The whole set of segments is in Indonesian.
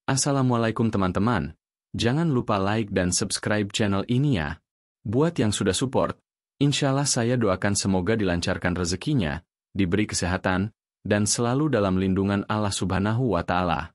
Assalamualaikum teman-teman. Jangan lupa like dan subscribe channel ini ya. Buat yang sudah support, insya Allah saya doakan semoga dilancarkan rezekinya, diberi kesehatan, dan selalu dalam lindungan Allah Subhanahu wa Ta'ala.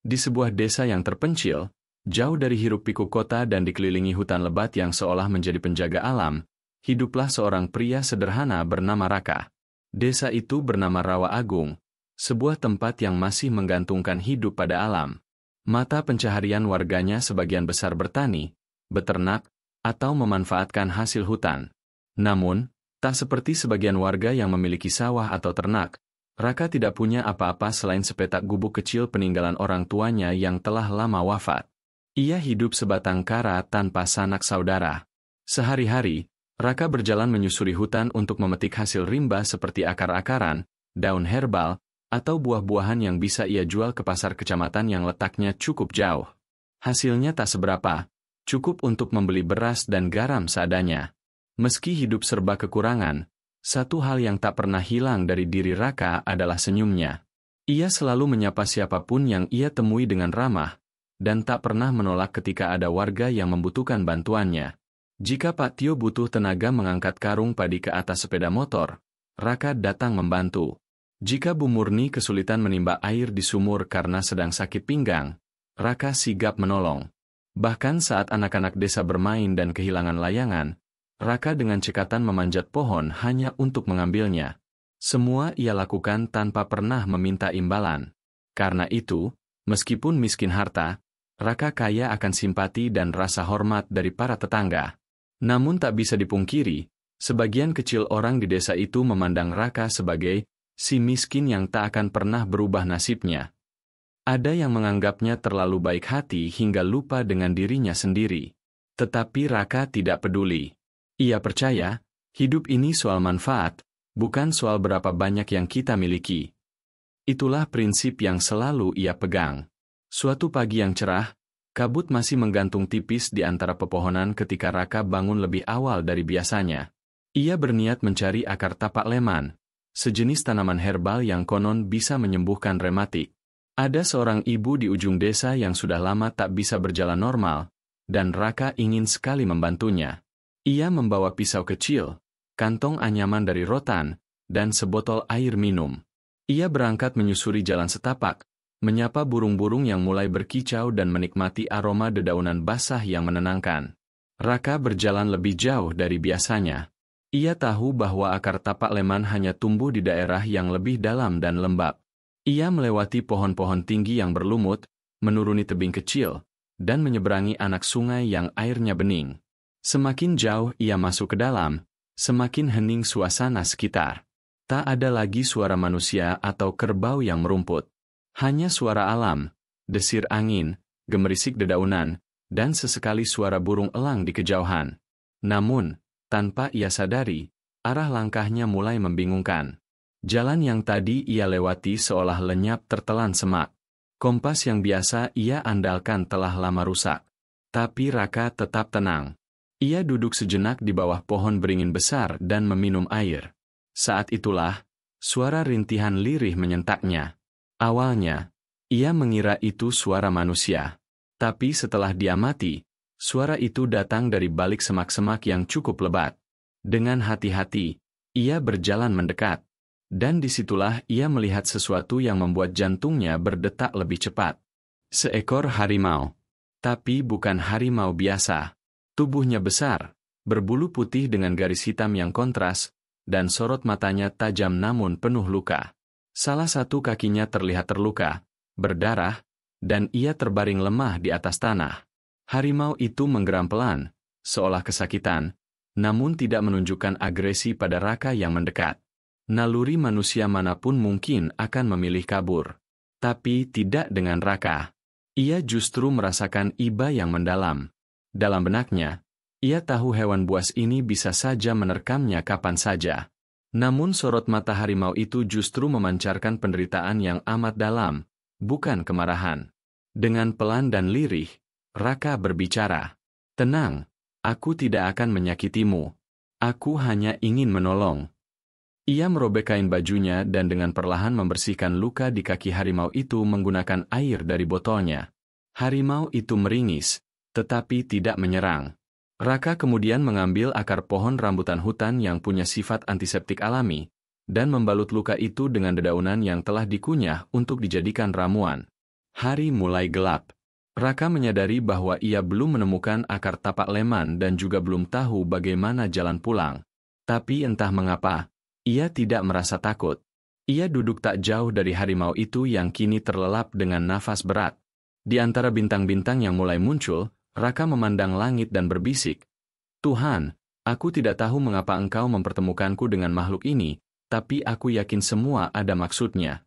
Di sebuah desa yang terpencil, jauh dari hiruk-pikuk kota dan dikelilingi hutan lebat yang seolah menjadi penjaga alam, hiduplah seorang pria sederhana bernama Raka. Desa itu bernama Rawa Agung, sebuah tempat yang masih menggantungkan hidup pada alam. Mata pencaharian warganya sebagian besar bertani, beternak, atau memanfaatkan hasil hutan. Namun, tak seperti sebagian warga yang memiliki sawah atau ternak, Raka tidak punya apa-apa selain sepetak gubuk kecil peninggalan orang tuanya yang telah lama wafat. Ia hidup sebatang kara tanpa sanak saudara. Sehari-hari, Raka berjalan menyusuri hutan untuk memetik hasil rimba seperti akar-akaran, daun herbal, atau buah-buahan yang bisa ia jual ke pasar kecamatan yang letaknya cukup jauh. Hasilnya tak seberapa, cukup untuk membeli beras dan garam seadanya. Meski hidup serba kekurangan, satu hal yang tak pernah hilang dari diri Raka adalah senyumnya. Ia selalu menyapa siapapun yang ia temui dengan ramah, dan tak pernah menolak ketika ada warga yang membutuhkan bantuannya. Jika Pak Tio butuh tenaga mengangkat karung padi ke atas sepeda motor, Raka datang membantu. Jika Bu Murni kesulitan menimba air di sumur karena sedang sakit pinggang, Raka sigap menolong. Bahkan saat anak-anak desa bermain dan kehilangan layangan, Raka dengan cekatan memanjat pohon hanya untuk mengambilnya. Semua ia lakukan tanpa pernah meminta imbalan. Karena itu, meskipun miskin harta, Raka kaya akan simpati dan rasa hormat dari para tetangga. Namun tak bisa dipungkiri, sebagian kecil orang di desa itu memandang Raka sebagai si miskin yang tak akan pernah berubah nasibnya. Ada yang menganggapnya terlalu baik hati hingga lupa dengan dirinya sendiri. Tetapi Raka tidak peduli. Ia percaya, hidup ini soal manfaat, bukan soal berapa banyak yang kita miliki. Itulah prinsip yang selalu ia pegang. Suatu pagi yang cerah, kabut masih menggantung tipis di antara pepohonan ketika Raka bangun lebih awal dari biasanya. Ia berniat mencari akar tapak leman, sejenis tanaman herbal yang konon bisa menyembuhkan rematik. Ada seorang ibu di ujung desa yang sudah lama tak bisa berjalan normal, dan Raka ingin sekali membantunya. Ia membawa pisau kecil, kantong anyaman dari rotan, dan sebotol air minum. Ia berangkat menyusuri jalan setapak, menyapa burung-burung yang mulai berkicau dan menikmati aroma dedaunan basah yang menenangkan. Raka berjalan lebih jauh dari biasanya. Ia tahu bahwa akar tapak leman hanya tumbuh di daerah yang lebih dalam dan lembab. Ia melewati pohon-pohon tinggi yang berlumut, menuruni tebing kecil, dan menyeberangi anak sungai yang airnya bening. Semakin jauh ia masuk ke dalam, semakin hening suasana sekitar. Tak ada lagi suara manusia atau kerbau yang merumput. Hanya suara alam, desir angin, gemerisik dedaunan, dan sesekali suara burung elang di kejauhan. Namun, tanpa ia sadari, arah langkahnya mulai membingungkan. Jalan yang tadi ia lewati seolah lenyap tertelan semak. Kompas yang biasa ia andalkan telah lama rusak. Tapi Raka tetap tenang. Ia duduk sejenak di bawah pohon beringin besar dan meminum air. Saat itulah, suara rintihan lirih menyentaknya. Awalnya, ia mengira itu suara manusia. Tapi setelah diamati, suara itu datang dari balik semak-semak yang cukup lebat. Dengan hati-hati, ia berjalan mendekat. Dan disitulah ia melihat sesuatu yang membuat jantungnya berdetak lebih cepat. Seekor harimau. Tapi bukan harimau biasa. Tubuhnya besar, berbulu putih dengan garis hitam yang kontras, dan sorot matanya tajam namun penuh luka. Salah satu kakinya terlihat terluka, berdarah, dan ia terbaring lemah di atas tanah. Harimau itu menggeram pelan, seolah kesakitan, namun tidak menunjukkan agresi pada Raka yang mendekat. Naluri manusia manapun mungkin akan memilih kabur. Tapi tidak dengan Raka. Ia justru merasakan iba yang mendalam. Dalam benaknya, ia tahu hewan buas ini bisa saja menerkamnya kapan saja. Namun sorot mata harimau itu justru memancarkan penderitaan yang amat dalam, bukan kemarahan. Dengan pelan dan lirih, Raka berbicara. "Tenang, aku tidak akan menyakitimu. Aku hanya ingin menolong." Ia merobek kain bajunya dan dengan perlahan membersihkan luka di kaki harimau itu menggunakan air dari botolnya. Harimau itu meringis, tetapi tidak menyerang. Raka kemudian mengambil akar pohon rambutan hutan yang punya sifat antiseptik alami, dan membalut luka itu dengan dedaunan yang telah dikunyah untuk dijadikan ramuan. Hari mulai gelap. Raka menyadari bahwa ia belum menemukan akar tapak leman dan juga belum tahu bagaimana jalan pulang. Tapi entah mengapa, ia tidak merasa takut. Ia duduk tak jauh dari harimau itu yang kini terlelap dengan nafas berat. Di antara bintang-bintang yang mulai muncul, Raka memandang langit dan berbisik, "Tuhan, aku tidak tahu mengapa Engkau mempertemukanku dengan makhluk ini, tapi aku yakin semua ada maksudnya."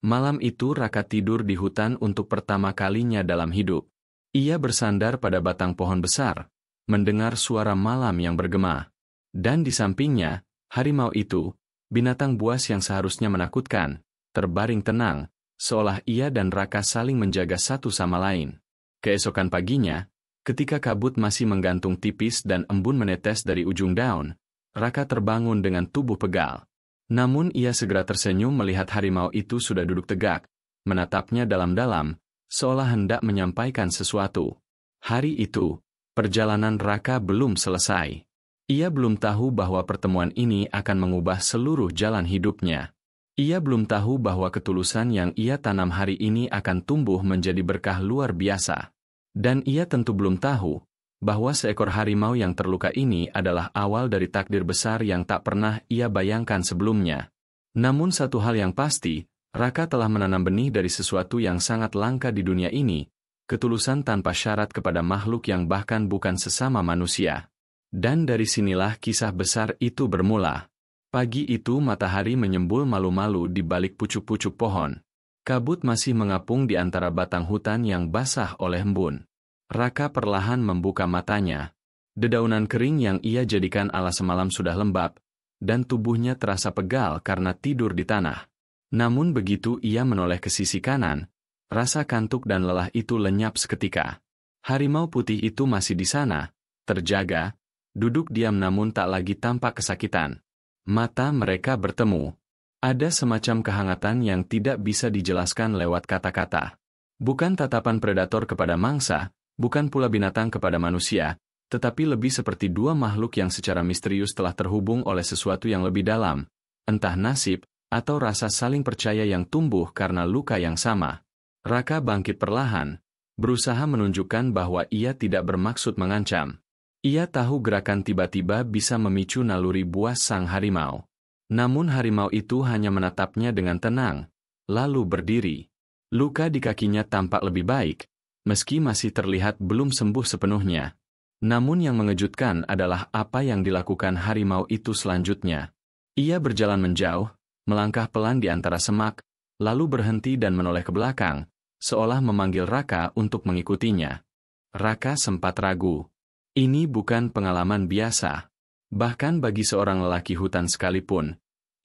Malam itu Raka tidur di hutan untuk pertama kalinya dalam hidup. Ia bersandar pada batang pohon besar, mendengar suara malam yang bergema. Dan di sampingnya, harimau itu, binatang buas yang seharusnya menakutkan, terbaring tenang, seolah ia dan Raka saling menjaga satu sama lain. Keesokan paginya, ketika kabut masih menggantung tipis dan embun menetes dari ujung daun, Raka terbangun dengan tubuh pegal. Namun ia segera tersenyum melihat harimau itu sudah duduk tegak, menatapnya dalam-dalam, seolah hendak menyampaikan sesuatu. Hari itu, perjalanan Raka belum selesai. Ia belum tahu bahwa pertemuan ini akan mengubah seluruh jalan hidupnya. Ia belum tahu bahwa ketulusan yang ia tanam hari ini akan tumbuh menjadi berkah luar biasa. Dan ia tentu belum tahu bahwa seekor harimau yang terluka ini adalah awal dari takdir besar yang tak pernah ia bayangkan sebelumnya. Namun satu hal yang pasti, Raka telah menanam benih dari sesuatu yang sangat langka di dunia ini, ketulusan tanpa syarat kepada makhluk yang bahkan bukan sesama manusia. Dan dari sinilah kisah besar itu bermula. Pagi itu matahari menyembul malu-malu di balik pucuk-pucuk pohon. Kabut masih mengapung di antara batang hutan yang basah oleh embun. Raka perlahan membuka matanya. Dedaunan kering yang ia jadikan alas semalam sudah lembab, dan tubuhnya terasa pegal karena tidur di tanah. Namun begitu ia menoleh ke sisi kanan, rasa kantuk dan lelah itu lenyap seketika. Harimau putih itu masih di sana, terjaga, duduk diam namun tak lagi tampak kesakitan. Mata mereka bertemu. Ada semacam kehangatan yang tidak bisa dijelaskan lewat kata-kata. Bukan tatapan predator kepada mangsa, bukan pula binatang kepada manusia, tetapi lebih seperti dua makhluk yang secara misterius telah terhubung oleh sesuatu yang lebih dalam, entah nasib, atau rasa saling percaya yang tumbuh karena luka yang sama. Raka bangkit perlahan, berusaha menunjukkan bahwa ia tidak bermaksud mengancam. Ia tahu gerakan tiba-tiba bisa memicu naluri buas sang harimau. Namun harimau itu hanya menatapnya dengan tenang, lalu berdiri. Luka di kakinya tampak lebih baik, meski masih terlihat belum sembuh sepenuhnya. Namun yang mengejutkan adalah apa yang dilakukan harimau itu selanjutnya. Ia berjalan menjauh, melangkah pelan di antara semak, lalu berhenti dan menoleh ke belakang, seolah memanggil Raka untuk mengikutinya. Raka sempat ragu. Ini bukan pengalaman biasa. Bahkan bagi seorang lelaki hutan sekalipun,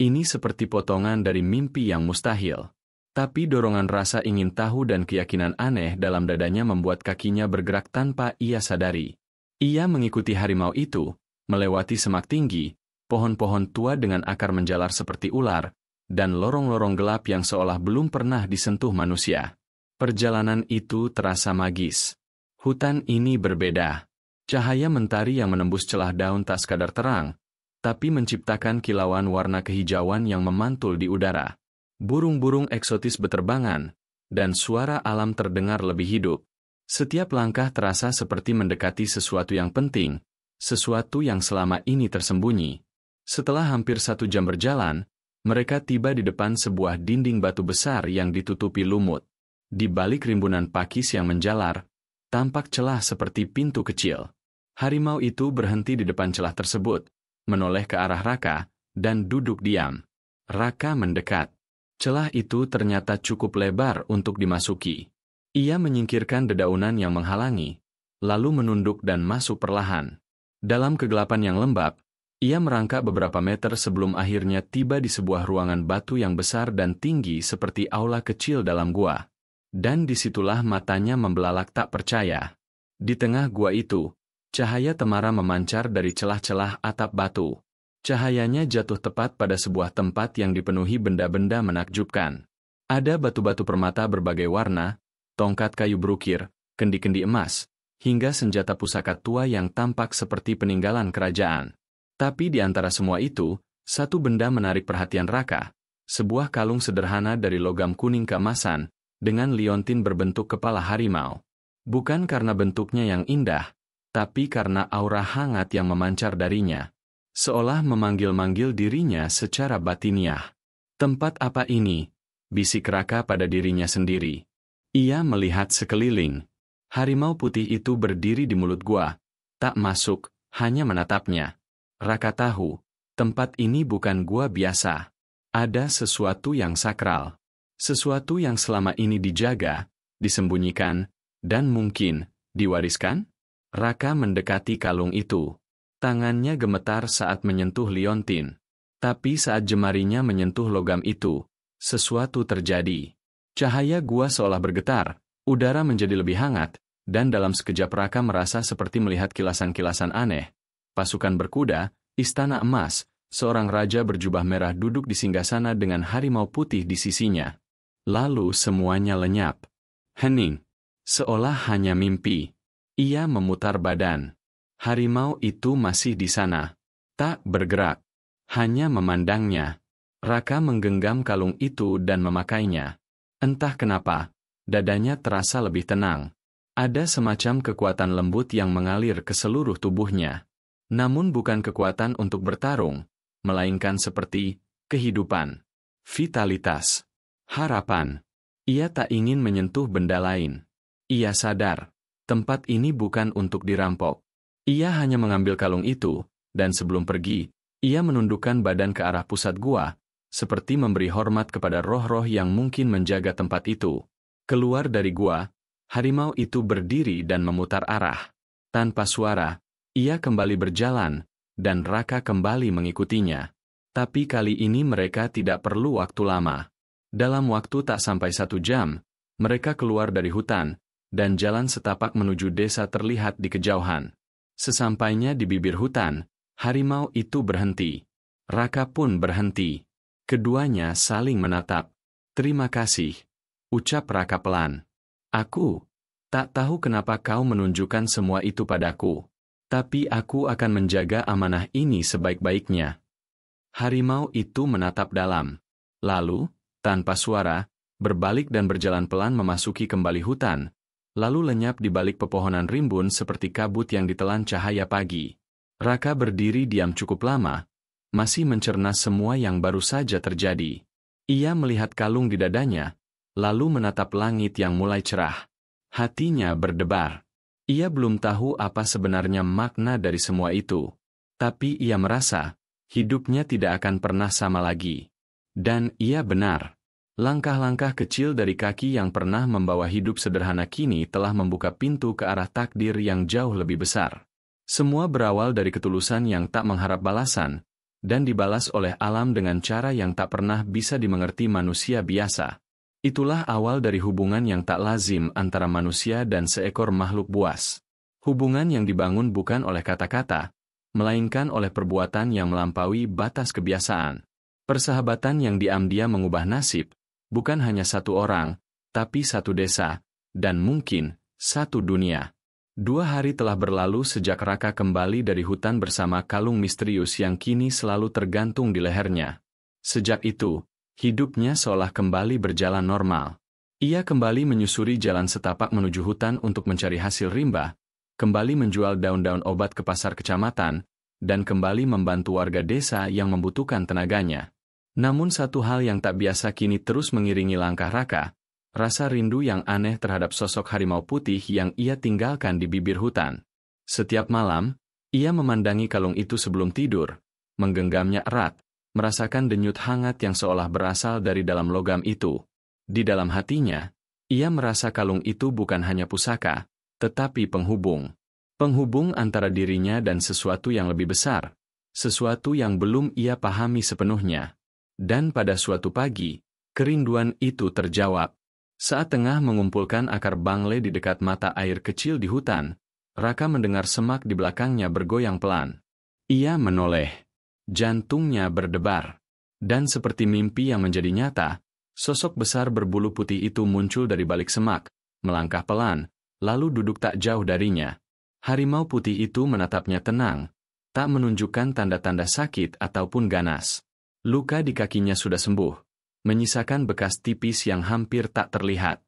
ini seperti potongan dari mimpi yang mustahil. Tapi dorongan rasa ingin tahu dan keyakinan aneh dalam dadanya membuat kakinya bergerak tanpa ia sadari. Ia mengikuti harimau itu, melewati semak tinggi, pohon-pohon tua dengan akar menjalar seperti ular, dan lorong-lorong gelap yang seolah belum pernah disentuh manusia. Perjalanan itu terasa magis. Hutan ini berbeda. Cahaya mentari yang menembus celah daun tak sekadar terang, tapi menciptakan kilauan warna kehijauan yang memantul di udara. Burung-burung eksotis beterbangan, dan suara alam terdengar lebih hidup. Setiap langkah terasa seperti mendekati sesuatu yang penting, sesuatu yang selama ini tersembunyi. Setelah hampir 1 jam berjalan, mereka tiba di depan sebuah dinding batu besar yang ditutupi lumut. Di balik rimbunan pakis yang menjalar, tampak celah seperti pintu kecil. Harimau itu berhenti di depan celah tersebut, menoleh ke arah Raka, dan duduk diam. Raka mendekat. Celah itu ternyata cukup lebar untuk dimasuki. Ia menyingkirkan dedaunan yang menghalangi, lalu menunduk dan masuk perlahan. Dalam kegelapan yang lembab, ia merangkak beberapa meter sebelum akhirnya tiba di sebuah ruangan batu yang besar dan tinggi seperti aula kecil dalam gua. Dan disitulah matanya membelalak tak percaya. Di tengah gua itu, cahaya temara memancar dari celah-celah atap batu. Cahayanya jatuh tepat pada sebuah tempat yang dipenuhi benda-benda menakjubkan. Ada batu-batu permata berbagai warna, tongkat kayu berukir, kendi-kendi emas, hingga senjata pusaka tua yang tampak seperti peninggalan kerajaan. Tapi di antara semua itu, satu benda menarik perhatian Raka, sebuah kalung sederhana dari logam kuning keemasan, dengan liontin berbentuk kepala harimau. Bukan karena bentuknya yang indah, tapi karena aura hangat yang memancar darinya. Seolah memanggil-manggil dirinya secara batiniah. Tempat apa ini? Bisik Raka pada dirinya sendiri. Ia melihat sekeliling. Harimau putih itu berdiri di mulut gua, tak masuk, hanya menatapnya. Raka tahu, tempat ini bukan gua biasa. Ada sesuatu yang sakral. Sesuatu yang selama ini dijaga, disembunyikan, dan mungkin diwariskan? Raka mendekati kalung itu. Tangannya gemetar saat menyentuh liontin. Tapi saat jemarinya menyentuh logam itu, sesuatu terjadi. Cahaya gua seolah bergetar, udara menjadi lebih hangat, dan dalam sekejap Raka merasa seperti melihat kilasan-kilasan aneh. Pasukan berkuda, istana emas, seorang raja berjubah merah duduk di singgasana dengan harimau putih di sisinya. Lalu semuanya lenyap. Hening. Seolah hanya mimpi. Ia memutar badan. Harimau itu masih di sana. Tak bergerak. Hanya memandangnya. Raka menggenggam kalung itu dan memakainya. Entah kenapa, dadanya terasa lebih tenang. Ada semacam kekuatan lembut yang mengalir ke seluruh tubuhnya. Namun bukan kekuatan untuk bertarung, melainkan seperti kehidupan, vitalitas, harapan. Ia tak ingin menyentuh benda lain. Ia sadar, tempat ini bukan untuk dirampok. Ia hanya mengambil kalung itu, dan sebelum pergi, ia menundukkan badan ke arah pusat gua, seperti memberi hormat kepada roh-roh yang mungkin menjaga tempat itu. Keluar dari gua, harimau itu berdiri dan memutar arah. Tanpa suara, ia kembali berjalan, dan Raka kembali mengikutinya. Tapi kali ini mereka tidak perlu waktu lama. Dalam waktu tak sampai 1 jam, mereka keluar dari hutan, dan jalan setapak menuju desa terlihat di kejauhan. Sesampainya di bibir hutan, harimau itu berhenti. Raka pun berhenti. Keduanya saling menatap. "Terima kasih," ucap Raka pelan. "Aku tak tahu kenapa kau menunjukkan semua itu padaku. Tapi aku akan menjaga amanah ini sebaik-baiknya." Harimau itu menatap dalam. Lalu, tanpa suara, berbalik dan berjalan pelan memasuki kembali hutan, lalu lenyap di balik pepohonan rimbun seperti kabut yang ditelan cahaya pagi. Raka berdiri diam cukup lama, masih mencerna semua yang baru saja terjadi. Ia melihat kalung di dadanya, lalu menatap langit yang mulai cerah. Hatinya berdebar. Ia belum tahu apa sebenarnya makna dari semua itu. Tapi ia merasa, hidupnya tidak akan pernah sama lagi. Dan ia benar. Langkah-langkah kecil dari kaki yang pernah membawa hidup sederhana kini telah membuka pintu ke arah takdir yang jauh lebih besar. Semua berawal dari ketulusan yang tak mengharap balasan, dan dibalas oleh alam dengan cara yang tak pernah bisa dimengerti manusia biasa. Itulah awal dari hubungan yang tak lazim antara manusia dan seekor makhluk buas. Hubungan yang dibangun bukan oleh kata-kata, melainkan oleh perbuatan yang melampaui batas kebiasaan. Persahabatan yang diam-diam mengubah nasib, bukan hanya satu orang, tapi satu desa, dan mungkin, satu dunia. 2 hari telah berlalu sejak Raka kembali dari hutan bersama kalung misterius yang kini selalu tergantung di lehernya. Sejak itu, hidupnya seolah kembali berjalan normal. Ia kembali menyusuri jalan setapak menuju hutan untuk mencari hasil rimba, kembali menjual daun-daun obat ke pasar kecamatan, dan kembali membantu warga desa yang membutuhkan tenaganya. Namun satu hal yang tak biasa kini terus mengiringi langkah Raka, rasa rindu yang aneh terhadap sosok harimau putih yang ia tinggalkan di bibir hutan. Setiap malam, ia memandangi kalung itu sebelum tidur, menggenggamnya erat, merasakan denyut hangat yang seolah berasal dari dalam logam itu. Di dalam hatinya, ia merasa kalung itu bukan hanya pusaka, tetapi penghubung. Penghubung antara dirinya dan sesuatu yang lebih besar, sesuatu yang belum ia pahami sepenuhnya. Dan pada suatu pagi, kerinduan itu terjawab. Saat tengah mengumpulkan akar bangle di dekat mata air kecil di hutan, Raka mendengar semak di belakangnya bergoyang pelan. Ia menoleh. Jantungnya berdebar. Dan seperti mimpi yang menjadi nyata, sosok besar berbulu putih itu muncul dari balik semak, melangkah pelan, lalu duduk tak jauh darinya. Harimau putih itu menatapnya tenang, tak menunjukkan tanda-tanda sakit ataupun ganas. Luka di kakinya sudah sembuh, menyisakan bekas tipis yang hampir tak terlihat.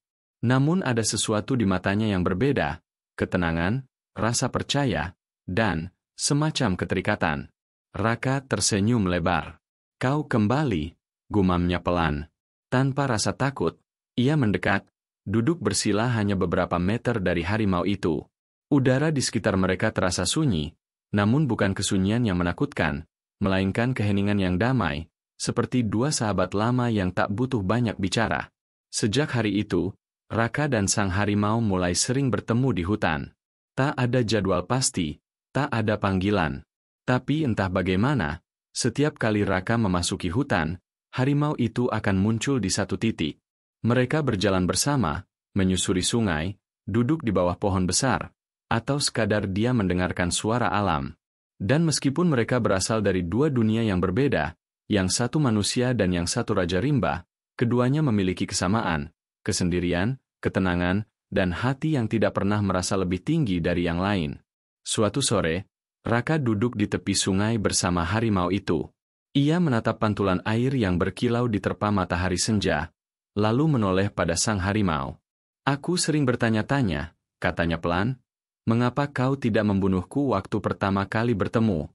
Namun ada sesuatu di matanya yang berbeda, ketenangan, rasa percaya, dan semacam keterikatan. Raka tersenyum lebar. Kau kembali, gumamnya pelan. Tanpa rasa takut, ia mendekat, duduk bersila hanya beberapa meter dari harimau itu. Udara di sekitar mereka terasa sunyi, namun bukan kesunyian yang menakutkan, melainkan keheningan yang damai, seperti dua sahabat lama yang tak butuh banyak bicara. Sejak hari itu, Raka dan sang harimau mulai sering bertemu di hutan. Tak ada jadwal pasti, tak ada panggilan. Tapi entah bagaimana, setiap kali Raka memasuki hutan, harimau itu akan muncul di satu titik. Mereka berjalan bersama, menyusuri sungai, duduk di bawah pohon besar, atau sekadar dia mendengarkan suara alam. Dan meskipun mereka berasal dari dua dunia yang berbeda, yang satu manusia dan yang satu raja rimba, keduanya memiliki kesamaan, kesendirian, ketenangan, dan hati yang tidak pernah merasa lebih tinggi dari yang lain. Suatu sore, Raka duduk di tepi sungai bersama harimau itu. Ia menatap pantulan air yang berkilau diterpa matahari senja, lalu menoleh pada sang harimau. Aku sering bertanya-tanya, katanya pelan, mengapa kau tidak membunuhku waktu pertama kali bertemu?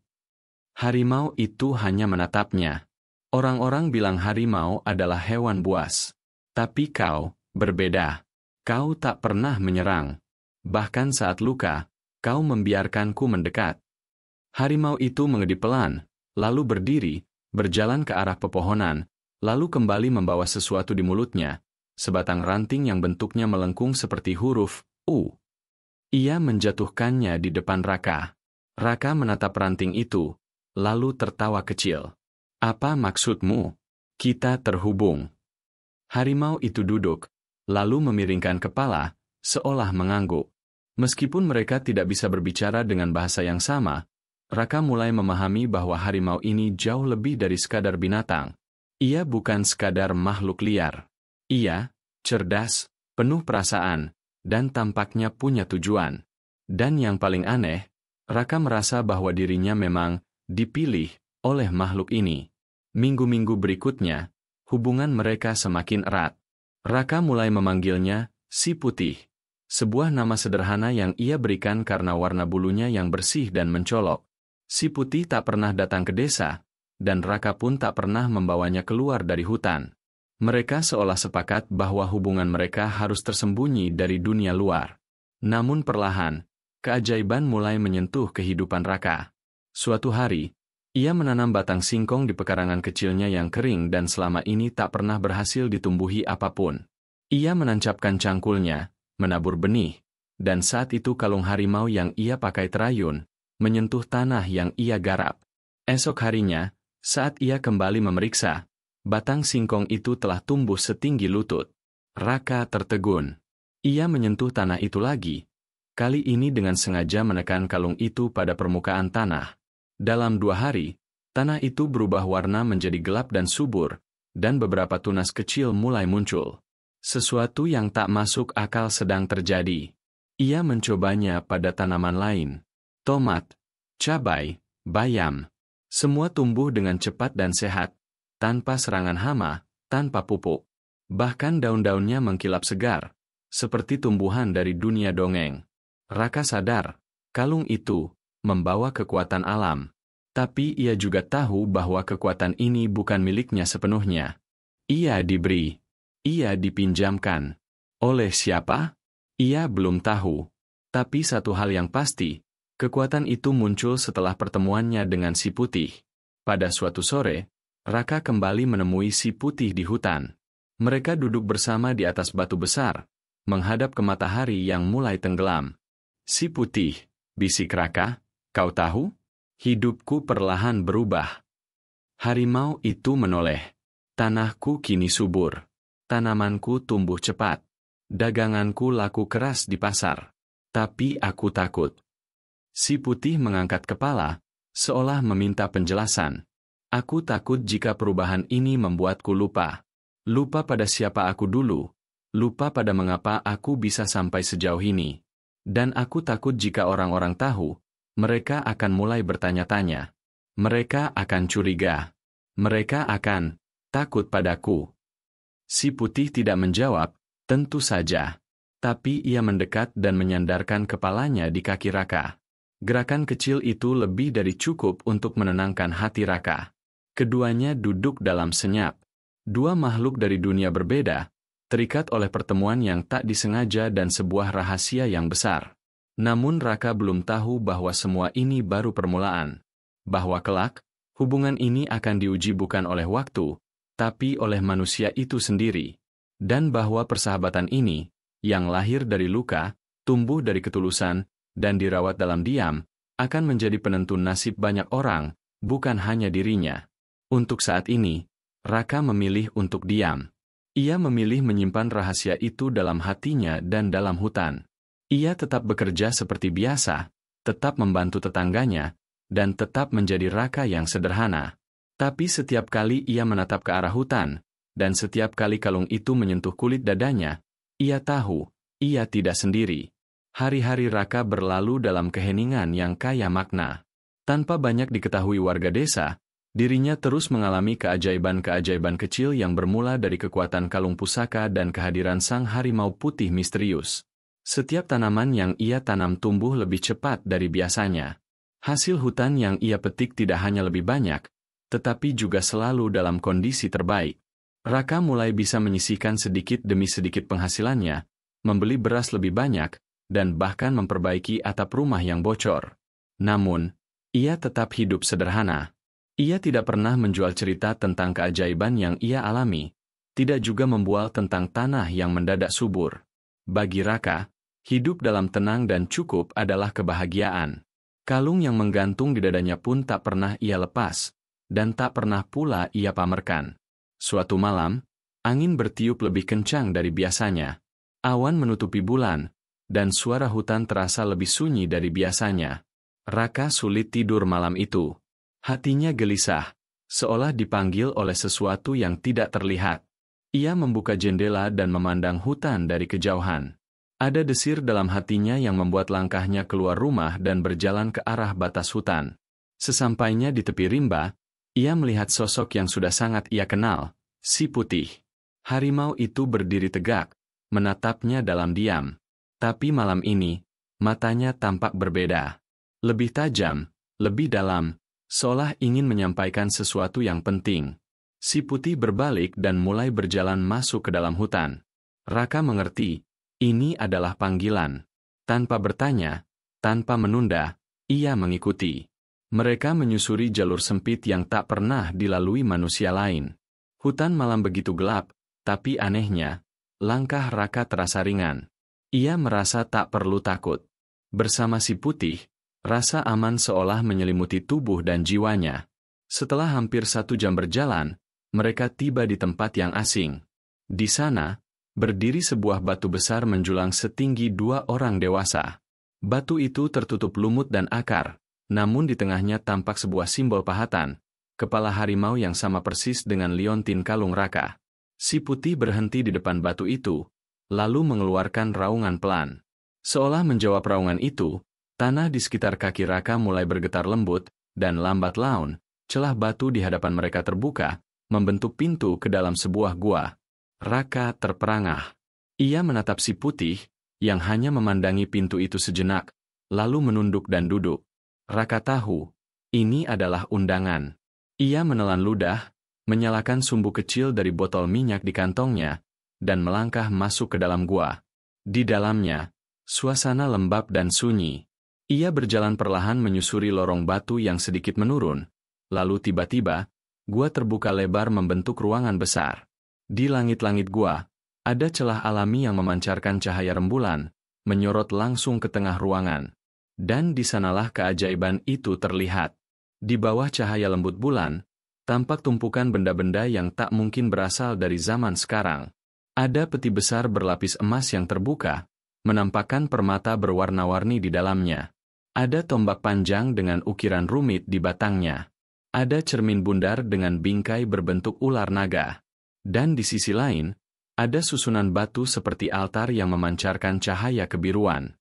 Harimau itu hanya menatapnya. Orang-orang bilang harimau adalah hewan buas. Tapi kau, berbeda. Kau tak pernah menyerang. Bahkan saat luka, kau membiarkanku mendekat. Harimau itu mengedip pelan, lalu berdiri, berjalan ke arah pepohonan, lalu kembali membawa sesuatu di mulutnya, sebatang ranting yang bentuknya melengkung seperti huruf U. Ia menjatuhkannya di depan Raka. Raka menatap ranting itu, lalu tertawa kecil. Apa maksudmu? Kita terhubung. Harimau itu duduk, lalu memiringkan kepala, seolah mengangguk. Meskipun mereka tidak bisa berbicara dengan bahasa yang sama, Raka mulai memahami bahwa harimau ini jauh lebih dari sekadar binatang. Ia bukan sekadar makhluk liar. Ia, cerdas, penuh perasaan, dan tampaknya punya tujuan. Dan yang paling aneh, Raka merasa bahwa dirinya memang dipilih oleh makhluk ini. Minggu-minggu berikutnya, hubungan mereka semakin erat. Raka mulai memanggilnya si putih. Sebuah nama sederhana yang ia berikan karena warna bulunya yang bersih dan mencolok. Si putih tak pernah datang ke desa, dan Raka pun tak pernah membawanya keluar dari hutan. Mereka seolah sepakat bahwa hubungan mereka harus tersembunyi dari dunia luar. Namun perlahan, keajaiban mulai menyentuh kehidupan Raka. Suatu hari, ia menanam batang singkong di pekarangan kecilnya yang kering dan selama ini tak pernah berhasil ditumbuhi apapun. Ia menancapkan cangkulnya, menabur benih, dan saat itu kalung harimau yang ia pakai terayun, menyentuh tanah yang ia garap. Esok harinya, saat ia kembali memeriksa, batang singkong itu telah tumbuh setinggi lutut. Raka tertegun. Ia menyentuh tanah itu lagi, kali ini dengan sengaja menekan kalung itu pada permukaan tanah. Dalam 2 hari, tanah itu berubah warna menjadi gelap dan subur, dan beberapa tunas kecil mulai muncul. Sesuatu yang tak masuk akal sedang terjadi. Ia mencobanya pada tanaman lain. Tomat, cabai, bayam. Semua tumbuh dengan cepat dan sehat, tanpa serangan hama, tanpa pupuk. Bahkan daun-daunnya mengkilap segar, seperti tumbuhan dari dunia dongeng. Raka sadar, kalung itu membawa kekuatan alam. Tapi ia juga tahu bahwa kekuatan ini bukan miliknya sepenuhnya. Ia diberi. Ia dipinjamkan. Oleh siapa? Ia belum tahu. Tapi satu hal yang pasti, kekuatan itu muncul setelah pertemuannya dengan si putih. Pada suatu sore, Raka kembali menemui si putih di hutan. Mereka duduk bersama di atas batu besar, menghadap ke matahari yang mulai tenggelam. Si putih, bisik Raka, kau tahu? Hidupku perlahan berubah. Harimau itu menoleh. Tanahku kini subur. Tanamanku tumbuh cepat. Daganganku laku keras di pasar. Tapi aku takut. Si putih mengangkat kepala, seolah meminta penjelasan. Aku takut jika perubahan ini membuatku lupa. Lupa pada siapa aku dulu, lupa pada mengapa aku bisa sampai sejauh ini. Dan aku takut jika orang-orang tahu, mereka akan mulai bertanya-tanya. Mereka akan curiga. Mereka akan takut padaku. Si putih tidak menjawab, tentu saja. Tapi ia mendekat dan menyandarkan kepalanya di kaki Raka. Gerakan kecil itu lebih dari cukup untuk menenangkan hati Raka. Keduanya duduk dalam senyap. Dua makhluk dari dunia berbeda, terikat oleh pertemuan yang tak disengaja dan sebuah rahasia yang besar. Namun Raka belum tahu bahwa semua ini baru permulaan. Bahwa kelak, hubungan ini akan diuji bukan oleh waktu, tapi oleh manusia itu sendiri. Dan bahwa persahabatan ini, yang lahir dari luka, tumbuh dari ketulusan, dan dirawat dalam diam, akan menjadi penentu nasib banyak orang, bukan hanya dirinya. Untuk saat ini, Raka memilih untuk diam. Ia memilih menyimpan rahasia itu dalam hatinya dan dalam hutan. Ia tetap bekerja seperti biasa, tetap membantu tetangganya, dan tetap menjadi Raka yang sederhana. Tapi setiap kali ia menatap ke arah hutan, dan setiap kali kalung itu menyentuh kulit dadanya, ia tahu, ia tidak sendiri. Hari-hari Raka berlalu dalam keheningan yang kaya makna. Tanpa banyak diketahui warga desa, dirinya terus mengalami keajaiban-keajaiban kecil yang bermula dari kekuatan kalung pusaka dan kehadiran sang harimau putih misterius. Setiap tanaman yang ia tanam tumbuh lebih cepat dari biasanya. Hasil hutan yang ia petik tidak hanya lebih banyak, tetapi juga selalu dalam kondisi terbaik. Raka mulai bisa menyisihkan sedikit demi sedikit penghasilannya, membeli beras lebih banyak, dan bahkan memperbaiki atap rumah yang bocor. Namun, ia tetap hidup sederhana. Ia tidak pernah menjual cerita tentang keajaiban yang ia alami, tidak juga membual tentang tanah yang mendadak subur. Bagi Raka, hidup dalam tenang dan cukup adalah kebahagiaan. Kalung yang menggantung di dadanya pun tak pernah ia lepas, dan tak pernah pula ia pamerkan. Suatu malam, angin bertiup lebih kencang dari biasanya. Awan menutupi bulan, dan suara hutan terasa lebih sunyi dari biasanya. Raka sulit tidur malam itu. Hatinya gelisah, seolah dipanggil oleh sesuatu yang tidak terlihat. Ia membuka jendela dan memandang hutan dari kejauhan. Ada desir dalam hatinya yang membuat langkahnya keluar rumah dan berjalan ke arah batas hutan. Sesampainya di tepi rimba, ia melihat sosok yang sudah sangat ia kenal, si putih. Harimau itu berdiri tegak, menatapnya dalam diam. Tapi malam ini, matanya tampak berbeda. Lebih tajam, lebih dalam, seolah ingin menyampaikan sesuatu yang penting. Si putih berbalik dan mulai berjalan masuk ke dalam hutan. Raka mengerti. Ini adalah panggilan. Tanpa bertanya, tanpa menunda, ia mengikuti. Mereka menyusuri jalur sempit yang tak pernah dilalui manusia lain. Hutan malam begitu gelap, tapi anehnya, langkah Raka terasa ringan. Ia merasa tak perlu takut. Bersama si putih, rasa aman seolah menyelimuti tubuh dan jiwanya. Setelah hampir 1 jam berjalan, mereka tiba di tempat yang asing. Di sana, berdiri sebuah batu besar menjulang setinggi 2 orang dewasa. Batu itu tertutup lumut dan akar, namun di tengahnya tampak sebuah simbol pahatan, kepala harimau yang sama persis dengan liontin kalung Raka. Si putih berhenti di depan batu itu, lalu mengeluarkan raungan pelan. Seolah menjawab raungan itu, tanah di sekitar kaki Raka mulai bergetar lembut, dan lambat laun, celah batu di hadapan mereka terbuka, membentuk pintu ke dalam sebuah gua. Raka terperangah. Ia menatap si putih, yang hanya memandangi pintu itu sejenak, lalu menunduk dan duduk. Raka tahu, ini adalah undangan. Ia menelan ludah, menyalakan sumbu kecil dari botol minyak di kantongnya, dan melangkah masuk ke dalam gua. Di dalamnya, suasana lembab dan sunyi. Ia berjalan perlahan menyusuri lorong batu yang sedikit menurun, lalu tiba-tiba, gua terbuka lebar membentuk ruangan besar. Di langit-langit gua, ada celah alami yang memancarkan cahaya rembulan, menyorot langsung ke tengah ruangan. Dan di sanalah keajaiban itu terlihat. Di bawah cahaya lembut bulan, tampak tumpukan benda-benda yang tak mungkin berasal dari zaman sekarang. Ada peti besar berlapis emas yang terbuka, menampakkan permata berwarna-warni di dalamnya. Ada tombak panjang dengan ukiran rumit di batangnya. Ada cermin bundar dengan bingkai berbentuk ular naga. Dan di sisi lain, ada susunan batu seperti altar yang memancarkan cahaya kebiruan.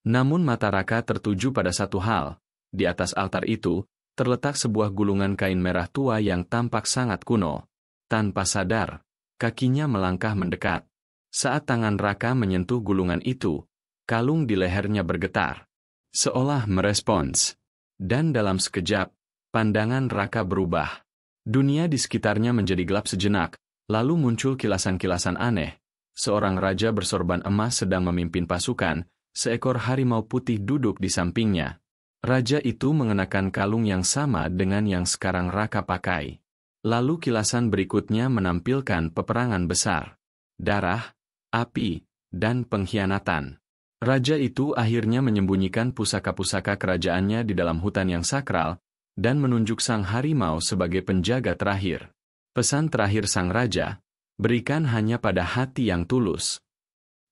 Namun mata Raka tertuju pada satu hal. Di atas altar itu, terletak sebuah gulungan kain merah tua yang tampak sangat kuno. Tanpa sadar, kakinya melangkah mendekat. Saat tangan Raka menyentuh gulungan itu, kalung di lehernya bergetar. Seolah merespons. Dan dalam sekejap, pandangan Raka berubah. Dunia di sekitarnya menjadi gelap sejenak, lalu muncul kilasan-kilasan aneh. Seorang raja bersorban emas sedang memimpin pasukan, seekor harimau putih duduk di sampingnya. Raja itu mengenakan kalung yang sama dengan yang sekarang Raka pakai. Lalu kilasan berikutnya menampilkan peperangan besar. Darah, api, dan pengkhianatan. Raja itu akhirnya menyembunyikan pusaka-pusaka kerajaannya di dalam hutan yang sakral, dan menunjuk sang harimau sebagai penjaga terakhir. Pesan terakhir sang raja, berikan hanya pada hati yang tulus.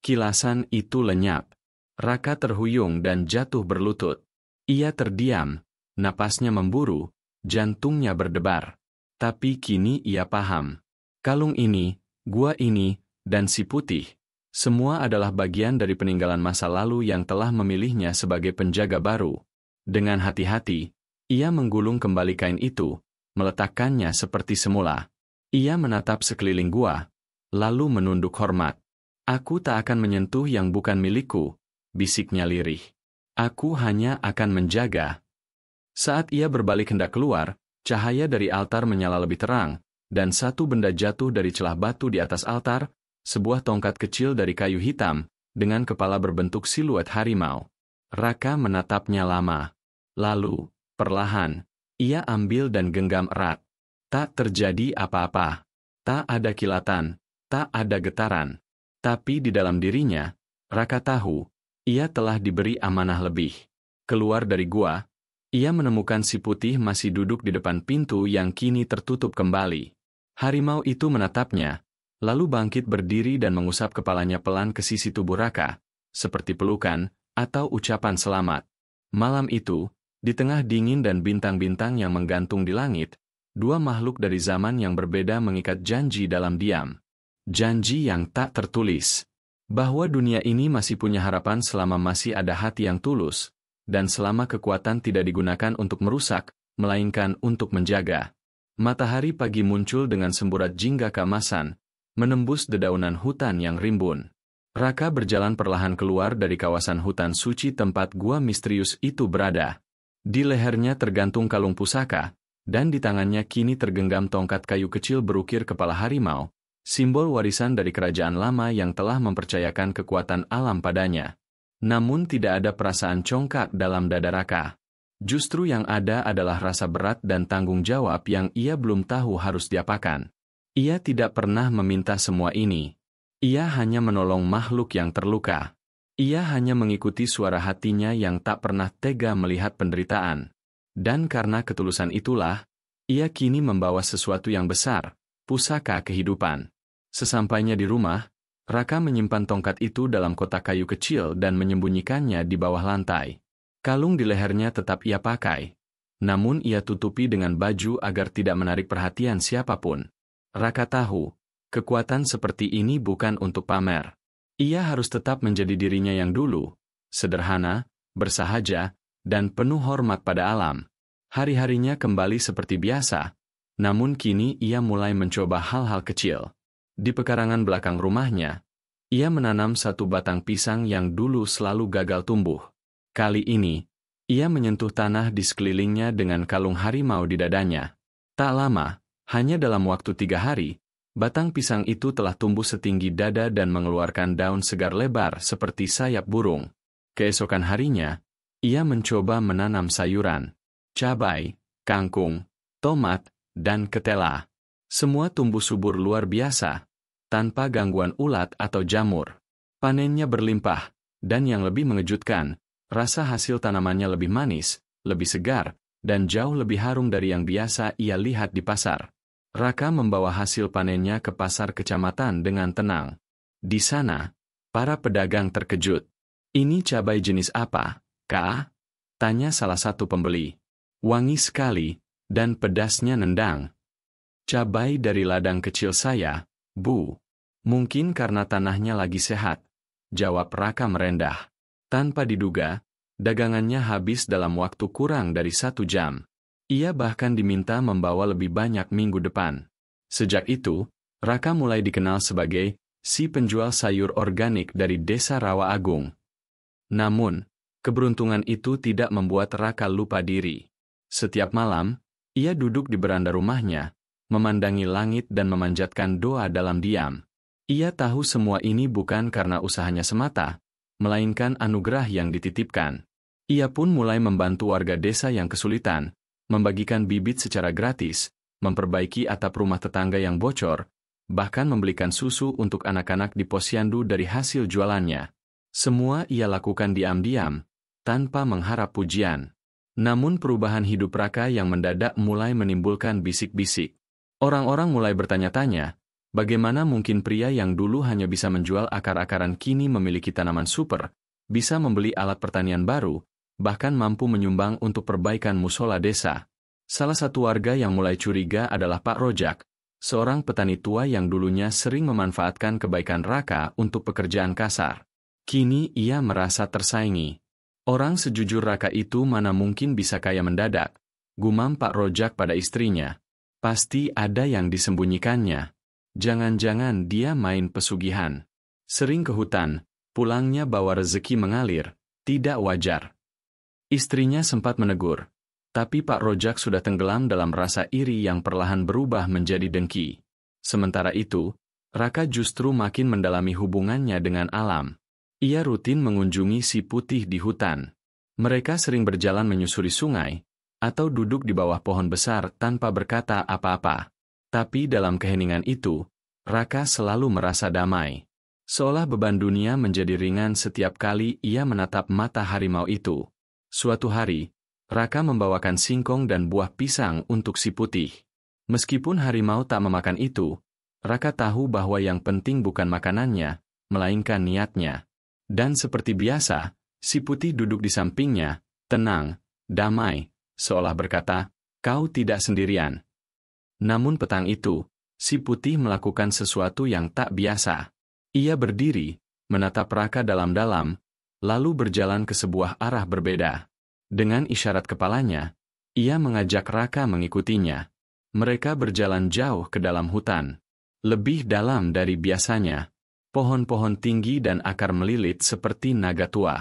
Kilasan itu lenyap. Raka terhuyung dan jatuh berlutut. Ia terdiam, napasnya memburu, jantungnya berdebar. Tapi kini ia paham. Kalung ini, gua ini, dan si putih, semua adalah bagian dari peninggalan masa lalu yang telah memilihnya sebagai penjaga baru. Dengan hati-hati, ia menggulung kembali kain itu, meletakkannya seperti semula. Ia menatap sekeliling gua, lalu menunduk hormat. Aku tak akan menyentuh yang bukan milikku, bisiknya lirih. Aku hanya akan menjaga. Saat ia berbalik hendak keluar, cahaya dari altar menyala lebih terang, dan satu benda jatuh dari celah batu di atas altar, sebuah tongkat kecil dari kayu hitam, dengan kepala berbentuk siluet harimau. Raka menatapnya lama. Lalu, perlahan, ia ambil dan genggam erat. Tak terjadi apa-apa. Tak ada kilatan, tak ada getaran. Tapi di dalam dirinya, Raka tahu, ia telah diberi amanah lebih. Keluar dari gua, ia menemukan si putih masih duduk di depan pintu yang kini tertutup kembali. Harimau itu menatapnya, lalu bangkit berdiri dan mengusap kepalanya pelan ke sisi tubuh Raka, seperti pelukan atau ucapan selamat. Malam itu, di tengah dingin dan bintang-bintang yang menggantung di langit, dua makhluk dari zaman yang berbeda mengikat janji dalam diam. Janji yang tak tertulis. Bahwa dunia ini masih punya harapan selama masih ada hati yang tulus, dan selama kekuatan tidak digunakan untuk merusak, melainkan untuk menjaga. Matahari pagi muncul dengan semburat jingga keemasan, menembus dedaunan hutan yang rimbun. Raka berjalan perlahan keluar dari kawasan hutan suci tempat gua misterius itu berada. Di lehernya tergantung kalung pusaka, dan di tangannya kini tergenggam tongkat kayu kecil berukir kepala harimau, simbol warisan dari kerajaan lama yang telah mempercayakan kekuatan alam padanya. Namun tidak ada perasaan congkak dalam dada Raka. Justru yang ada adalah rasa berat dan tanggung jawab yang ia belum tahu harus diapakan. Ia tidak pernah meminta semua ini. Ia hanya menolong makhluk yang terluka. Ia hanya mengikuti suara hatinya yang tak pernah tega melihat penderitaan. Dan karena ketulusan itulah, ia kini membawa sesuatu yang besar, pusaka kehidupan. Sesampainya di rumah, Raka menyimpan tongkat itu dalam kotak kayu kecil dan menyembunyikannya di bawah lantai. Kalung di lehernya tetap ia pakai. Namun ia tutupi dengan baju agar tidak menarik perhatian siapapun. Raka tahu, kekuatan seperti ini bukan untuk pamer. Ia harus tetap menjadi dirinya yang dulu, sederhana, bersahaja, dan penuh hormat pada alam. Hari-harinya kembali seperti biasa, namun kini ia mulai mencoba hal-hal kecil. Di pekarangan belakang rumahnya, ia menanam satu batang pisang yang dulu selalu gagal tumbuh. Kali ini, ia menyentuh tanah di sekelilingnya dengan kalung harimau di dadanya. Tak lama, hanya dalam waktu 3 hari, batang pisang itu telah tumbuh setinggi dada dan mengeluarkan daun segar lebar seperti sayap burung. Keesokan harinya, ia mencoba menanam sayuran, cabai, kangkung, tomat, dan ketela. Semua tumbuh subur luar biasa, tanpa gangguan ulat atau jamur. Panennya berlimpah, dan yang lebih mengejutkan, rasa hasil tanamannya lebih manis, lebih segar, dan jauh lebih harum dari yang biasa ia lihat di pasar. Raka membawa hasil panennya ke pasar kecamatan dengan tenang. Di sana, para pedagang terkejut. "Ini cabai jenis apa, Kak?" tanya salah satu pembeli. "Wangi sekali," dan pedasnya nendang. Cabai dari ladang kecil saya, Bu. Mungkin karena tanahnya lagi sehat, jawab Raka merendah. Tanpa diduga, dagangannya habis dalam waktu kurang dari 1 jam. Ia bahkan diminta membawa lebih banyak minggu depan. Sejak itu, Raka mulai dikenal sebagai si penjual sayur organik dari Desa Rawa Agung. Namun, keberuntungan itu tidak membuat Raka lupa diri. Setiap malam, ia duduk di beranda rumahnya, memandangi langit dan memanjatkan doa dalam diam. Ia tahu semua ini bukan karena usahanya semata, melainkan anugerah yang dititipkan. Ia pun mulai membantu warga desa yang kesulitan, membagikan bibit secara gratis, memperbaiki atap rumah tetangga yang bocor, bahkan membelikan susu untuk anak-anak di posyandu dari hasil jualannya. Semua ia lakukan diam-diam, tanpa mengharap pujian. Namun perubahan hidup Raka yang mendadak mulai menimbulkan bisik-bisik. Orang-orang mulai bertanya-tanya, bagaimana mungkin pria yang dulu hanya bisa menjual akar-akaran kini memiliki tanaman super, bisa membeli alat pertanian baru, bahkan mampu menyumbang untuk perbaikan musola desa. Salah satu warga yang mulai curiga adalah Pak Rojak, seorang petani tua yang dulunya sering memanfaatkan kebaikan Raka untuk pekerjaan kasar. Kini ia merasa tersaingi. Orang sejujur Raka itu mana mungkin bisa kaya mendadak, gumam Pak Rojak pada istrinya. Pasti ada yang disembunyikannya. Jangan-jangan dia main pesugihan. Sering ke hutan, pulangnya bawa rezeki mengalir, tidak wajar. Istrinya sempat menegur, tapi Pak Rojak sudah tenggelam dalam rasa iri yang perlahan berubah menjadi dengki. Sementara itu, Raka justru makin mendalami hubungannya dengan alam. Ia rutin mengunjungi si putih di hutan. Mereka sering berjalan menyusuri sungai, atau duduk di bawah pohon besar tanpa berkata apa-apa. Tapi dalam keheningan itu, Raka selalu merasa damai. Seolah beban dunia menjadi ringan setiap kali ia menatap mata harimau itu. Suatu hari, Raka membawakan singkong dan buah pisang untuk si putih. Meskipun harimau tak memakan itu, Raka tahu bahwa yang penting bukan makanannya, melainkan niatnya. Dan seperti biasa, si putih duduk di sampingnya, tenang, damai, seolah berkata, "Kau tidak sendirian." Namun petang itu, si putih melakukan sesuatu yang tak biasa. Ia berdiri, menatap Raka dalam-dalam, lalu berjalan ke sebuah arah berbeda. Dengan isyarat kepalanya, ia mengajak Raka mengikutinya. Mereka berjalan jauh ke dalam hutan. Lebih dalam dari biasanya. Pohon-pohon tinggi dan akar melilit seperti naga tua.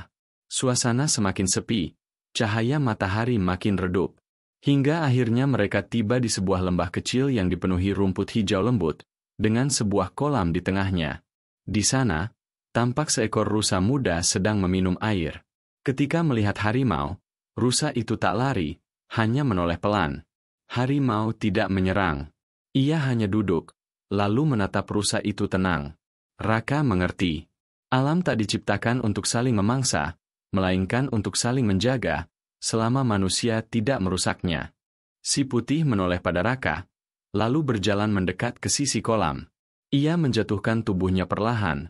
Suasana semakin sepi, cahaya matahari makin redup. Hingga akhirnya mereka tiba di sebuah lembah kecil yang dipenuhi rumput hijau lembut, dengan sebuah kolam di tengahnya. Di sana, tampak seekor rusa muda sedang meminum air. Ketika melihat harimau, rusa itu tak lari, hanya menoleh pelan. Harimau tidak menyerang. Ia hanya duduk, lalu menatap rusa itu tenang. Raka mengerti. Alam tak diciptakan untuk saling memangsa, melainkan untuk saling menjaga, selama manusia tidak merusaknya. Si putih menoleh pada Raka, lalu berjalan mendekat ke sisi kolam. Ia menjatuhkan tubuhnya perlahan,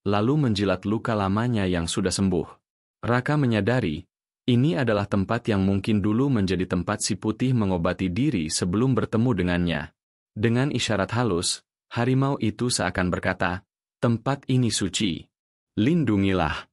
lalu menjilat luka lamanya yang sudah sembuh. Raka menyadari, ini adalah tempat yang mungkin dulu menjadi tempat si putih mengobati diri sebelum bertemu dengannya. Dengan isyarat halus, harimau itu seakan berkata, "Tempat ini suci. Lindungilah."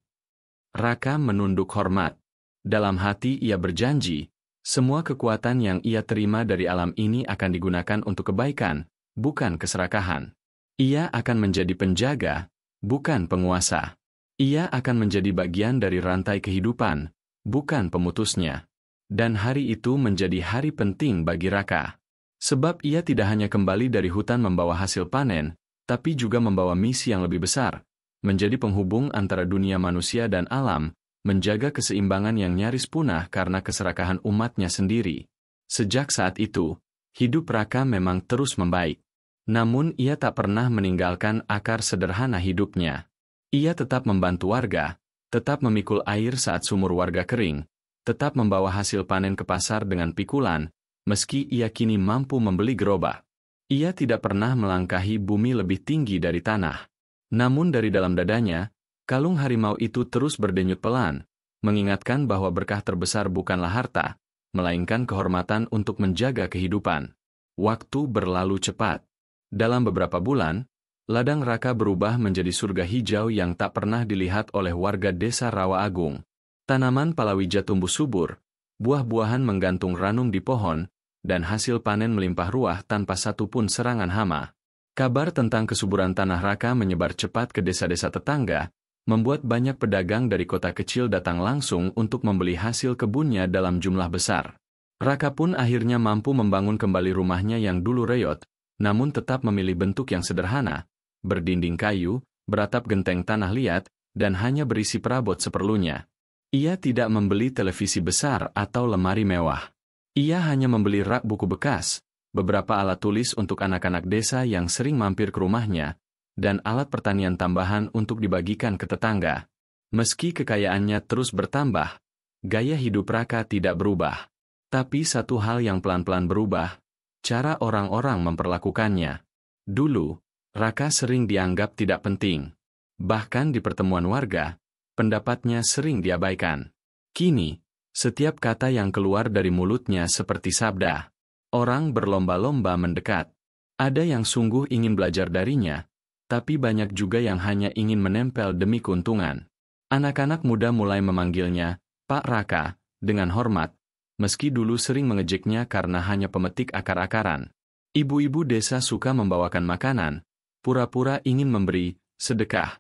Raka menunduk hormat. Dalam hati ia berjanji, semua kekuatan yang ia terima dari alam ini akan digunakan untuk kebaikan, bukan keserakahan. Ia akan menjadi penjaga, bukan penguasa. Ia akan menjadi bagian dari rantai kehidupan, bukan pemutusnya. Dan hari itu menjadi hari penting bagi Raka. Sebab ia tidak hanya kembali dari hutan membawa hasil panen, tapi juga membawa misi yang lebih besar, menjadi penghubung antara dunia manusia dan alam, menjaga keseimbangan yang nyaris punah karena keserakahan umatnya sendiri. Sejak saat itu, hidup Raka memang terus membaik. Namun ia tak pernah meninggalkan akar sederhana hidupnya. Ia tetap membantu warga, tetap memikul air saat sumur warga kering, tetap membawa hasil panen ke pasar dengan pikulan, meski ia kini mampu membeli gerobak. Ia tidak pernah melangkahi bumi lebih tinggi dari tanah. Namun dari dalam dadanya, kalung harimau itu terus berdenyut pelan, mengingatkan bahwa berkah terbesar bukanlah harta, melainkan kehormatan untuk menjaga kehidupan. Waktu berlalu cepat. Dalam beberapa bulan, ladang Raka berubah menjadi surga hijau yang tak pernah dilihat oleh warga desa Rawa Agung. Tanaman palawija tumbuh subur, buah-buahan menggantung ranum di pohon, dan hasil panen melimpah ruah tanpa satupun serangan hama. Kabar tentang kesuburan tanah Raka menyebar cepat ke desa-desa tetangga, membuat banyak pedagang dari kota kecil datang langsung untuk membeli hasil kebunnya dalam jumlah besar. Raka pun akhirnya mampu membangun kembali rumahnya yang dulu reot, namun tetap memilih bentuk yang sederhana, berdinding kayu, beratap genteng tanah liat, dan hanya berisi perabot seperlunya. Ia tidak membeli televisi besar atau lemari mewah. Ia hanya membeli rak buku bekas, beberapa alat tulis untuk anak-anak desa yang sering mampir ke rumahnya, dan alat pertanian tambahan untuk dibagikan ke tetangga. Meski kekayaannya terus bertambah, gaya hidup Raka tidak berubah. Tapi satu hal yang pelan-pelan berubah, cara orang-orang memperlakukannya. Dulu, Raka sering dianggap tidak penting. Bahkan di pertemuan warga, pendapatnya sering diabaikan. Kini, setiap kata yang keluar dari mulutnya seperti sabda. Orang berlomba-lomba mendekat. Ada yang sungguh ingin belajar darinya, tapi banyak juga yang hanya ingin menempel demi keuntungan. Anak-anak muda mulai memanggilnya Pak Raka dengan hormat, meski dulu sering mengejeknya karena hanya pemetik akar-akaran. Ibu-ibu desa suka membawakan makanan, pura-pura ingin memberi sedekah,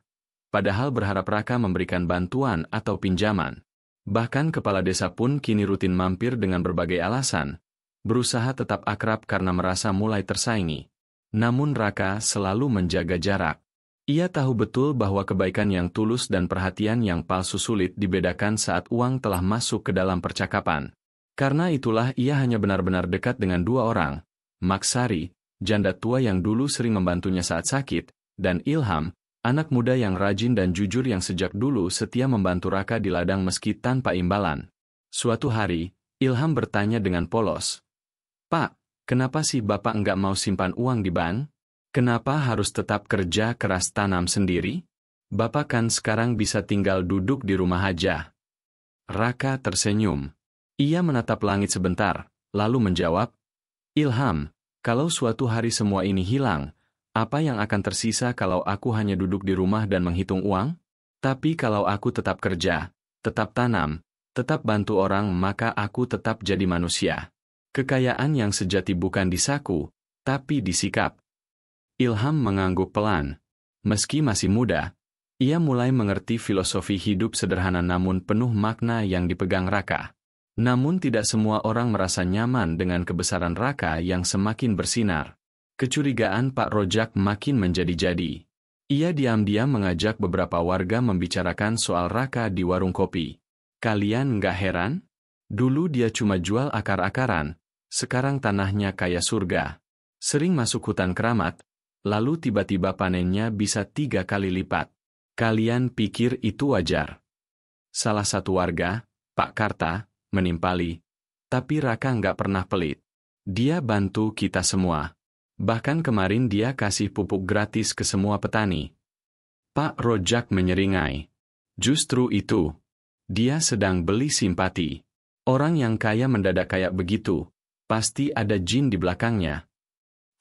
padahal berharap Raka memberikan bantuan atau pinjaman. Bahkan kepala desa pun kini rutin mampir dengan berbagai alasan, berusaha tetap akrab karena merasa mulai tersaingi. Namun Raka selalu menjaga jarak. Ia tahu betul bahwa kebaikan yang tulus dan perhatian yang palsu sulit dibedakan saat uang telah masuk ke dalam percakapan. Karena itulah ia hanya benar-benar dekat dengan dua orang, Maksari, janda tua yang dulu sering membantunya saat sakit, dan Ilham, anak muda yang rajin dan jujur yang sejak dulu setia membantu Raka di ladang meski tanpa imbalan. Suatu hari, Ilham bertanya dengan polos, "Pak, kenapa sih Bapak enggak mau simpan uang di bank? Kenapa harus tetap kerja keras tanam sendiri? Bapak kan sekarang bisa tinggal duduk di rumah aja." Raka tersenyum. Ia menatap langit sebentar, lalu menjawab, "Ilham, kalau suatu hari semua ini hilang, apa yang akan tersisa kalau aku hanya duduk di rumah dan menghitung uang? Tapi kalau aku tetap kerja, tetap tanam, tetap bantu orang, maka aku tetap jadi manusia. Kekayaan yang sejati bukan di saku, tapi di sikap." Ilham mengangguk pelan. Meski masih muda, ia mulai mengerti filosofi hidup sederhana namun penuh makna yang dipegang Raka. Namun tidak semua orang merasa nyaman dengan kebesaran Raka yang semakin bersinar. Kecurigaan Pak Rojak makin menjadi-jadi. Ia diam-diam mengajak beberapa warga membicarakan soal Raka di warung kopi. "Kalian nggak heran? Dulu dia cuma jual akar-akaran, sekarang tanahnya kayak surga. Sering masuk hutan keramat, lalu tiba-tiba panennya bisa 3 kali lipat. Kalian pikir itu wajar?" Salah satu warga, Pak Karta, menimpali, "Tapi Raka nggak pernah pelit. Dia bantu kita semua. Bahkan kemarin dia kasih pupuk gratis ke semua petani." Pak Rojak menyeringai. "Justru itu. Dia sedang beli simpati. Orang yang kaya mendadak kayak begitu, pasti ada jin di belakangnya."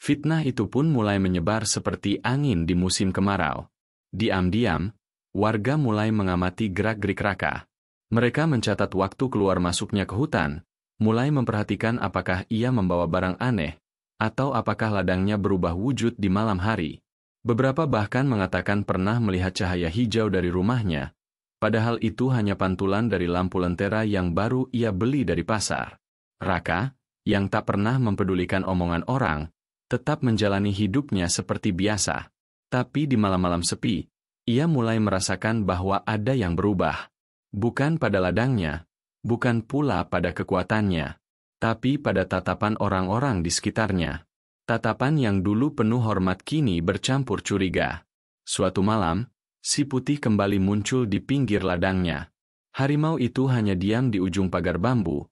Fitnah itu pun mulai menyebar seperti angin di musim kemarau. Diam-diam, warga mulai mengamati gerak-gerik Raka. Mereka mencatat waktu keluar masuknya ke hutan, mulai memperhatikan apakah ia membawa barang aneh, atau apakah ladangnya berubah wujud di malam hari. Beberapa bahkan mengatakan pernah melihat cahaya hijau dari rumahnya, padahal itu hanya pantulan dari lampu lentera yang baru ia beli dari pasar. Raka, yang tak pernah mempedulikan omongan orang, tetap menjalani hidupnya seperti biasa. Tapi di malam-malam sepi, ia mulai merasakan bahwa ada yang berubah. Bukan pada ladangnya, bukan pula pada kekuatannya, tapi pada tatapan orang-orang di sekitarnya. Tatapan yang dulu penuh hormat kini bercampur curiga. Suatu malam, si putih kembali muncul di pinggir ladangnya. Harimau itu hanya diam di ujung pagar bambu,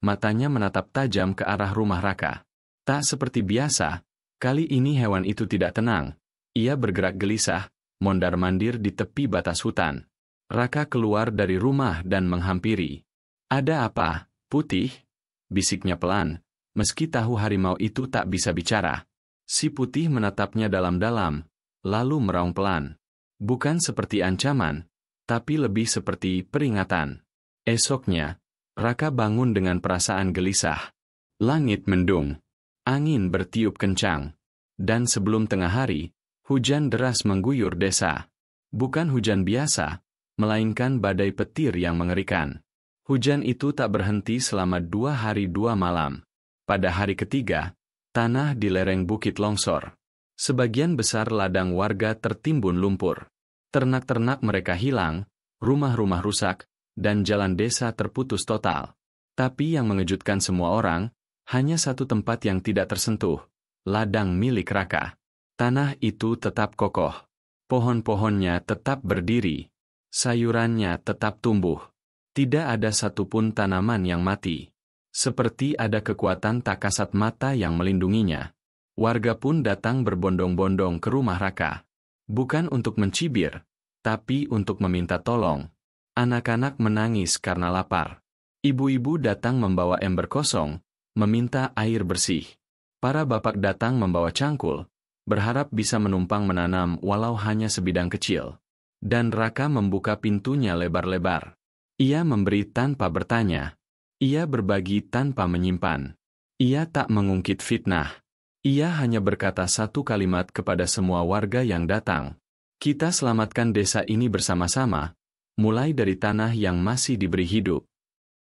matanya menatap tajam ke arah rumah Raka. Tak seperti biasa, kali ini hewan itu tidak tenang. Ia bergerak gelisah, mondar-mandir di tepi batas hutan. Raka keluar dari rumah dan menghampiri. "Ada apa, Putih? bisiknya pelan, meski tahu harimau itu tak bisa bicara. Si putih menatapnya dalam-dalam, lalu meraung pelan. Bukan seperti ancaman, tapi lebih seperti peringatan. Esoknya, Raka bangun dengan perasaan gelisah. Langit mendung, angin bertiup kencang, dan sebelum tengah hari, hujan deras mengguyur desa. Bukan hujan biasa, melainkan badai petir yang mengerikan. Hujan itu tak berhenti selama 2 hari 2 malam. Pada hari ketiga, tanah di lereng bukit longsor. Sebagian besar ladang warga tertimbun lumpur. Ternak-ternak mereka hilang, rumah-rumah rusak, dan jalan desa terputus total. Tapi yang mengejutkan semua orang, hanya satu tempat yang tidak tersentuh, ladang milik Raka. Tanah itu tetap kokoh. Pohon-pohonnya tetap berdiri. Sayurannya tetap tumbuh. Tidak ada satupun tanaman yang mati. Seperti ada kekuatan tak kasat mata yang melindunginya. Warga pun datang berbondong-bondong ke rumah Raka. Bukan untuk mencibir, tapi untuk meminta tolong. Anak-anak menangis karena lapar. Ibu-ibu datang membawa ember kosong, meminta air bersih. Para bapak datang membawa cangkul, berharap bisa menumpang menanam walau hanya sebidang kecil. Dan Raka membuka pintunya lebar-lebar. Ia memberi tanpa bertanya. Ia berbagi tanpa menyimpan. Ia tak mengungkit fitnah. Ia hanya berkata satu kalimat kepada semua warga yang datang. Kita selamatkan desa ini bersama-sama, mulai dari tanah yang masih diberi hidup.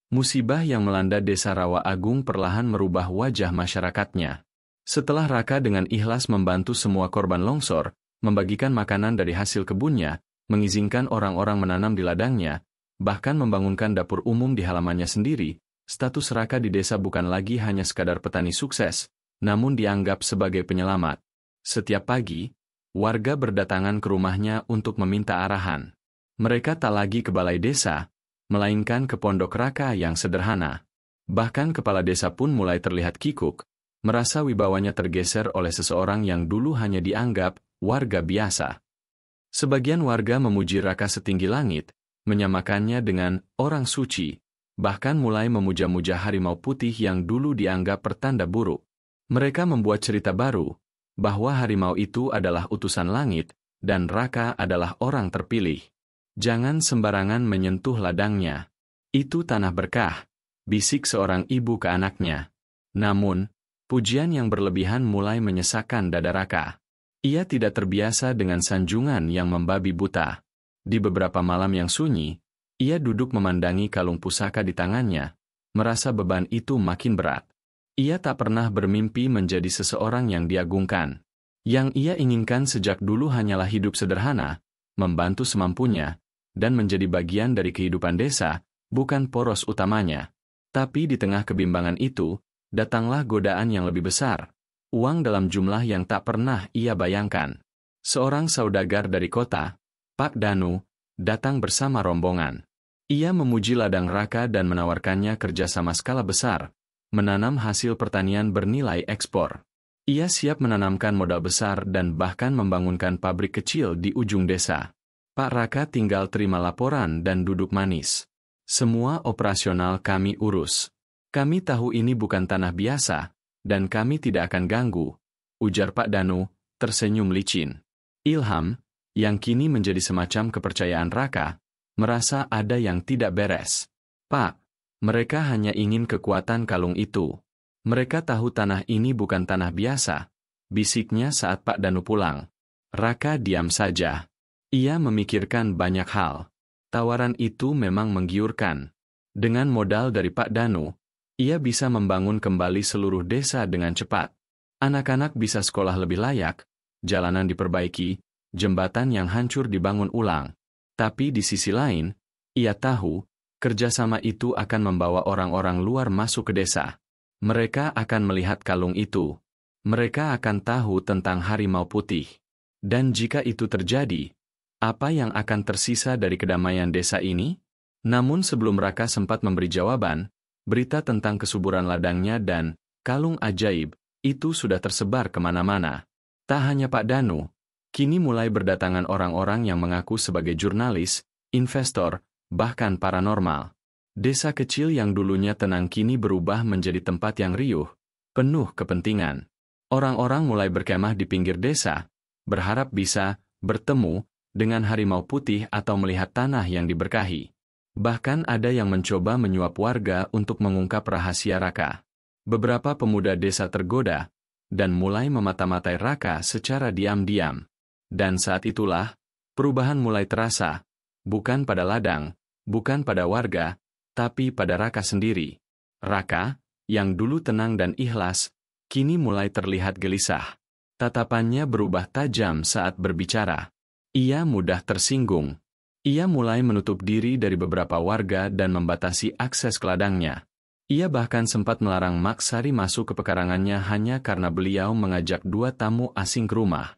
Musibah yang melanda desa Rawa Agung perlahan merubah wajah masyarakatnya. Setelah Raka dengan ikhlas membantu semua korban longsor, membagikan makanan dari hasil kebunnya, mengizinkan orang-orang menanam di ladangnya, bahkan membangunkan dapur umum di halamannya sendiri, status Raka di desa bukan lagi hanya sekadar petani sukses, namun dianggap sebagai penyelamat. Setiap pagi, warga berdatangan ke rumahnya untuk meminta arahan. Mereka tak lagi ke balai desa, melainkan ke pondok Raka yang sederhana. Bahkan kepala desa pun mulai terlihat kikuk, merasa wibawanya tergeser oleh seseorang yang dulu hanya dianggap warga biasa. Sebagian warga memuji Raka setinggi langit, menyamakannya dengan orang suci, bahkan mulai memuja-muja harimau putih yang dulu dianggap pertanda buruk. Mereka membuat cerita baru, bahwa harimau itu adalah utusan langit, dan Raka adalah orang terpilih. Jangan sembarangan menyentuh ladangnya. Itu tanah berkah, bisik seorang ibu ke anaknya. Namun, pujian yang berlebihan mulai menyesakkan dada Raka. Ia tidak terbiasa dengan sanjungan yang membabi buta. Di beberapa malam yang sunyi, ia duduk memandangi kalung pusaka di tangannya, merasa beban itu makin berat. Ia tak pernah bermimpi menjadi seseorang yang diagungkan. Yang ia inginkan sejak dulu hanyalah hidup sederhana, membantu semampunya, dan menjadi bagian dari kehidupan desa, bukan poros utamanya. Tapi di tengah kebimbangan itu, datanglah godaan yang lebih besar. Uang dalam jumlah yang tak pernah ia bayangkan. Seorang saudagar dari kota, Pak Danu, datang bersama rombongan. Ia memuji ladang Raka dan menawarkannya kerjasama skala besar, menanam hasil pertanian bernilai ekspor. Ia siap menanamkan modal besar dan bahkan membangunkan pabrik kecil di ujung desa. Pak Raka tinggal terima laporan dan duduk manis. Semua operasional kami urus. Kami tahu ini bukan tanah biasa, dan kami tidak akan ganggu, ujar Pak Danu, tersenyum licin. Ilham, yang kini menjadi semacam kepercayaan Raka, merasa ada yang tidak beres. Pak, mereka hanya ingin kekuatan kalung itu. Mereka tahu tanah ini bukan tanah biasa, bisiknya saat Pak Danu pulang. Raka diam saja. Ia memikirkan banyak hal. Tawaran itu memang menggiurkan. Dengan modal dari Pak Danu, ia bisa membangun kembali seluruh desa dengan cepat. Anak-anak bisa sekolah lebih layak, jalanan diperbaiki, jembatan yang hancur dibangun ulang. Tapi di sisi lain, ia tahu, kerjasama itu akan membawa orang-orang luar masuk ke desa. Mereka akan melihat kalung itu. Mereka akan tahu tentang harimau putih. Dan jika itu terjadi, apa yang akan tersisa dari kedamaian desa ini? Namun sebelum Raka sempat memberi jawaban, berita tentang kesuburan ladangnya dan kalung ajaib itu sudah tersebar kemana-mana. Tak hanya Pak Danu, kini mulai berdatangan orang-orang yang mengaku sebagai jurnalis, investor, bahkan paranormal. Desa kecil yang dulunya tenang kini berubah menjadi tempat yang riuh, penuh kepentingan. Orang-orang mulai berkemah di pinggir desa, berharap bisa bertemu dengan harimau putih atau melihat tanah yang diberkahi. Bahkan ada yang mencoba menyuap warga untuk mengungkap rahasia Raka. Beberapa pemuda desa tergoda dan mulai memata-matai Raka secara diam-diam. Dan saat itulah, perubahan mulai terasa, bukan pada ladang, bukan pada warga, tapi pada Raka sendiri. Raka, yang dulu tenang dan ikhlas, kini mulai terlihat gelisah. Tatapannya berubah tajam saat berbicara. Ia mudah tersinggung. Ia mulai menutup diri dari beberapa warga dan membatasi akses ke ladangnya. Ia bahkan sempat melarang Mak Sari masuk ke pekarangannya hanya karena beliau mengajak 2 tamu asing ke rumah.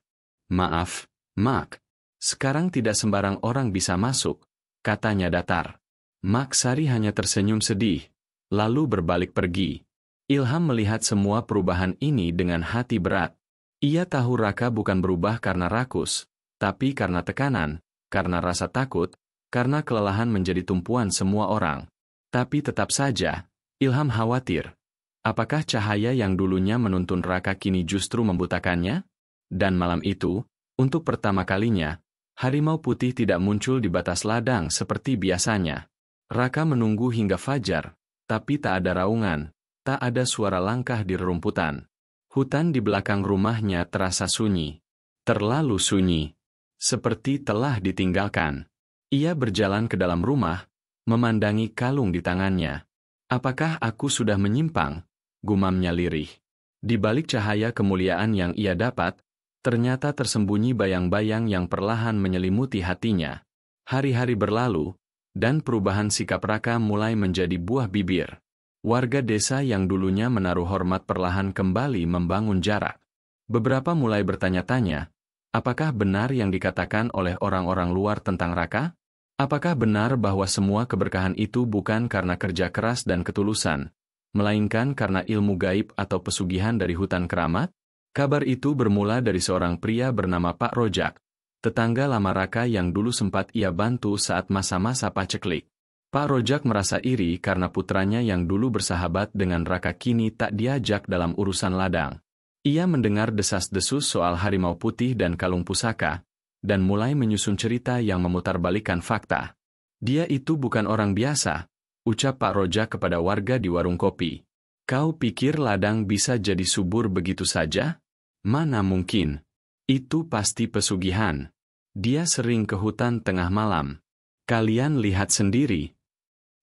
"Maaf, Mak. Sekarang tidak sembarang orang bisa masuk," katanya datar. Mak Sari hanya tersenyum sedih, lalu berbalik pergi. Ilham melihat semua perubahan ini dengan hati berat. Ia tahu Raka bukan berubah karena rakus, tapi karena tekanan, karena rasa takut, karena kelelahan menjadi tumpuan semua orang. Tapi tetap saja, Ilham khawatir. Apakah cahaya yang dulunya menuntun Raka kini justru membutakannya? Dan malam itu, untuk pertama kalinya, harimau putih tidak muncul di batas ladang seperti biasanya. Raka menunggu hingga fajar, tapi tak ada raungan, tak ada suara langkah di rerumputan. Hutan di belakang rumahnya terasa sunyi. Terlalu sunyi. Seperti telah ditinggalkan. Ia berjalan ke dalam rumah, memandangi kalung di tangannya. "Apakah aku sudah menyimpang?" gumamnya lirih. Di balik cahaya kemuliaan yang ia dapat, ternyata tersembunyi bayang-bayang yang perlahan menyelimuti hatinya. Hari-hari berlalu, dan perubahan sikap Raka mulai menjadi buah bibir. Warga desa yang dulunya menaruh hormat perlahan kembali membangun jarak. Beberapa mulai bertanya-tanya, apakah benar yang dikatakan oleh orang-orang luar tentang Raka? Apakah benar bahwa semua keberkahan itu bukan karena kerja keras dan ketulusan, melainkan karena ilmu gaib atau pesugihan dari hutan keramat? Kabar itu bermula dari seorang pria bernama Pak Rojak, tetangga lama Raka yang dulu sempat ia bantu saat masa-masa paceklik. Pak Rojak merasa iri karena putranya yang dulu bersahabat dengan Raka kini tak diajak dalam urusan ladang. Ia mendengar desas-desus soal harimau putih dan kalung pusaka, dan mulai menyusun cerita yang memutarbalikkan fakta. "Dia itu bukan orang biasa," ucap Pak Rojak kepada warga di warung kopi. "Kau pikir ladang bisa jadi subur begitu saja? Mana mungkin. Itu pasti pesugihan. Dia sering ke hutan tengah malam. Kalian lihat sendiri."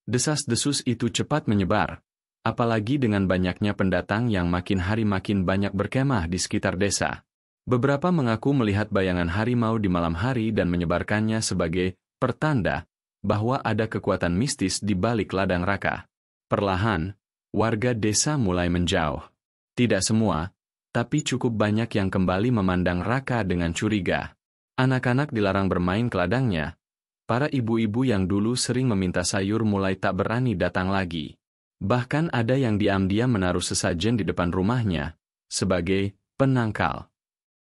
Desas-desus itu cepat menyebar, apalagi dengan banyaknya pendatang yang makin hari makin banyak berkemah di sekitar desa. Beberapa mengaku melihat bayangan harimau di malam hari dan menyebarkannya sebagai pertanda bahwa ada kekuatan mistis di balik ladang Raka. Perlahan, warga desa mulai menjauh. Tidak semua, tapi cukup banyak yang kembali memandang Raka dengan curiga. Anak-anak dilarang bermain ke ladangnya. Para ibu-ibu yang dulu sering meminta sayur mulai tak berani datang lagi. Bahkan ada yang diam-diam menaruh sesajen di depan rumahnya, sebagai penangkal.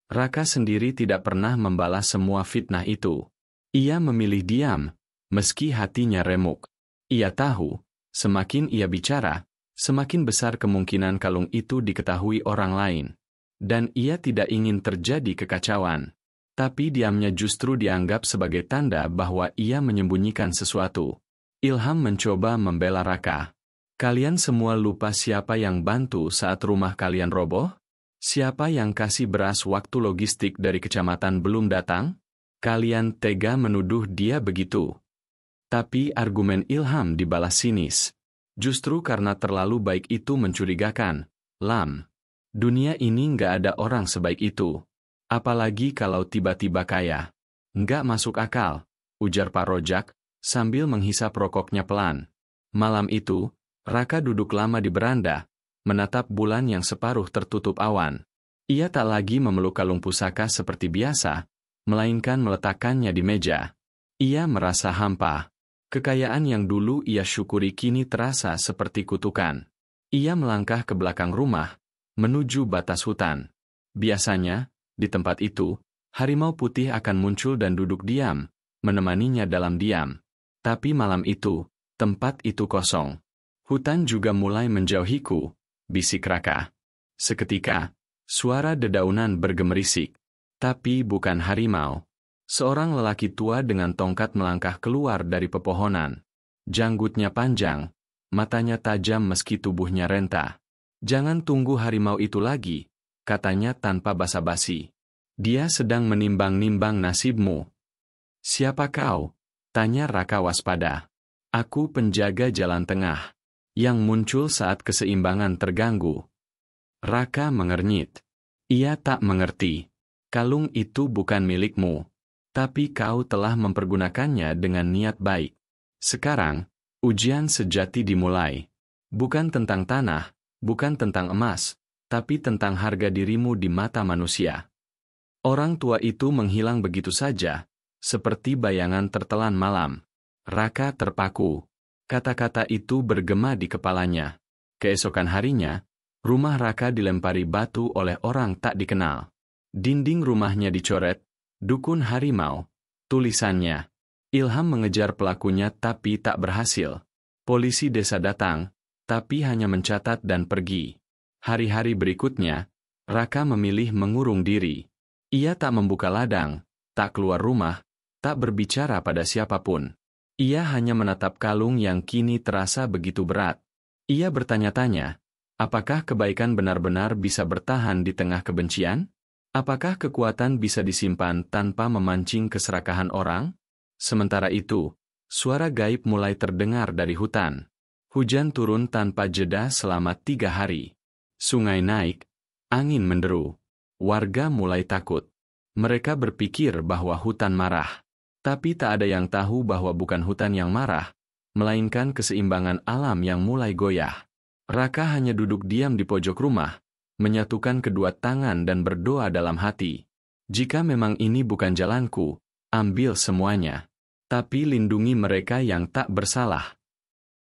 Raka sendiri tidak pernah membalas semua fitnah itu. Ia memilih diam, meski hatinya remuk. Ia tahu, semakin ia bicara, semakin besar kemungkinan kalung itu diketahui orang lain. Dan ia tidak ingin terjadi kekacauan. Tapi diamnya justru dianggap sebagai tanda bahwa ia menyembunyikan sesuatu. Ilham mencoba membela Raka. "Kalian semua lupa siapa yang bantu saat rumah kalian roboh? Siapa yang kasih beras waktu logistik dari kecamatan belum datang? Kalian tega menuduh dia begitu." Tapi argumen Ilham dibalas sinis. "Justru karena terlalu baik itu mencurigakan, Lam. Dunia ini nggak ada orang sebaik itu. Apalagi kalau tiba-tiba kaya. Nggak masuk akal," ujar Pak Rojak, sambil menghisap rokoknya pelan. Malam itu, Raka duduk lama di beranda, menatap bulan yang separuh tertutup awan. Ia tak lagi memeluk kalung pusaka seperti biasa, melainkan meletakkannya di meja. Ia merasa hampa. Kekayaan yang dulu ia syukuri kini terasa seperti kutukan. Ia melangkah ke belakang rumah, menuju batas hutan. Biasanya, di tempat itu, harimau putih akan muncul dan duduk diam, menemaninya dalam diam. Tapi malam itu, Tempat itu kosong. Hutan juga mulai menjauhiku, bisik Raka. Seketika, suara dedaunan bergemerisik. Tapi bukan harimau. Seorang lelaki tua dengan tongkat melangkah keluar dari pepohonan. Janggutnya panjang, matanya tajam meski tubuhnya renta. "Jangan tunggu harimau itu lagi," katanya tanpa basa-basi. "Dia sedang menimbang-nimbang nasibmu." "Siapa kau?" tanya Raka waspada. "Aku penjaga jalan tengah, yang muncul saat keseimbangan terganggu." Raka mengernyit. Ia tak mengerti. Kalung itu bukan milikmu, tapi kau telah mempergunakannya dengan niat baik. Sekarang, ujian sejati dimulai. Bukan tentang tanah, bukan tentang emas, tapi tentang harga dirimu di mata manusia. Orang tua itu menghilang begitu saja, seperti bayangan tertelan malam. Raka terpaku. Kata-kata itu bergema di kepalanya. Keesokan harinya, rumah Raka dilempari batu oleh orang tak dikenal. Dinding rumahnya dicoret, "Dukun Harimau," tulisannya. Ilham mengejar pelakunya tapi tak berhasil. Polisi desa datang, tapi hanya mencatat dan pergi. Hari-hari berikutnya, Raka memilih mengurung diri. Ia tak membuka ladang, tak keluar rumah, tak berbicara pada siapapun. Ia hanya menatap kalung yang kini terasa begitu berat. Ia bertanya-tanya, apakah kebaikan benar-benar bisa bertahan di tengah kebencian? Apakah kekuatan bisa disimpan tanpa memancing keserakahan orang? Sementara itu, suara gaib mulai terdengar dari hutan. Hujan turun tanpa jeda selama 3 hari. Sungai naik, angin menderu. Warga mulai takut. Mereka berpikir bahwa hutan marah. Tapi tak ada yang tahu bahwa bukan hutan yang marah, melainkan keseimbangan alam yang mulai goyah. Raka hanya duduk diam di pojok rumah, menyatukan kedua tangan dan berdoa dalam hati. "Jika memang ini bukan jalanku, ambil semuanya. Tapi lindungi mereka yang tak bersalah."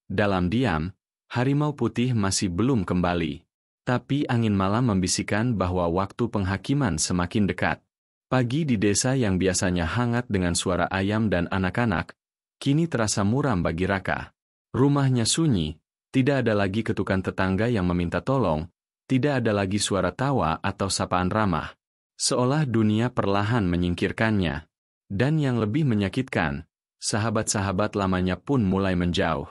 Dalam diam, harimau putih masih belum kembali. Tapi angin malam membisikkan bahwa waktu penghakiman semakin dekat. Pagi di desa yang biasanya hangat dengan suara ayam dan anak-anak, kini terasa muram bagi Raka. Rumahnya sunyi, tidak ada lagi ketukan tetangga yang meminta tolong, tidak ada lagi suara tawa atau sapaan ramah. Seolah dunia perlahan menyingkirkannya. Dan yang lebih menyakitkan, sahabat-sahabat lamanya pun mulai menjauh.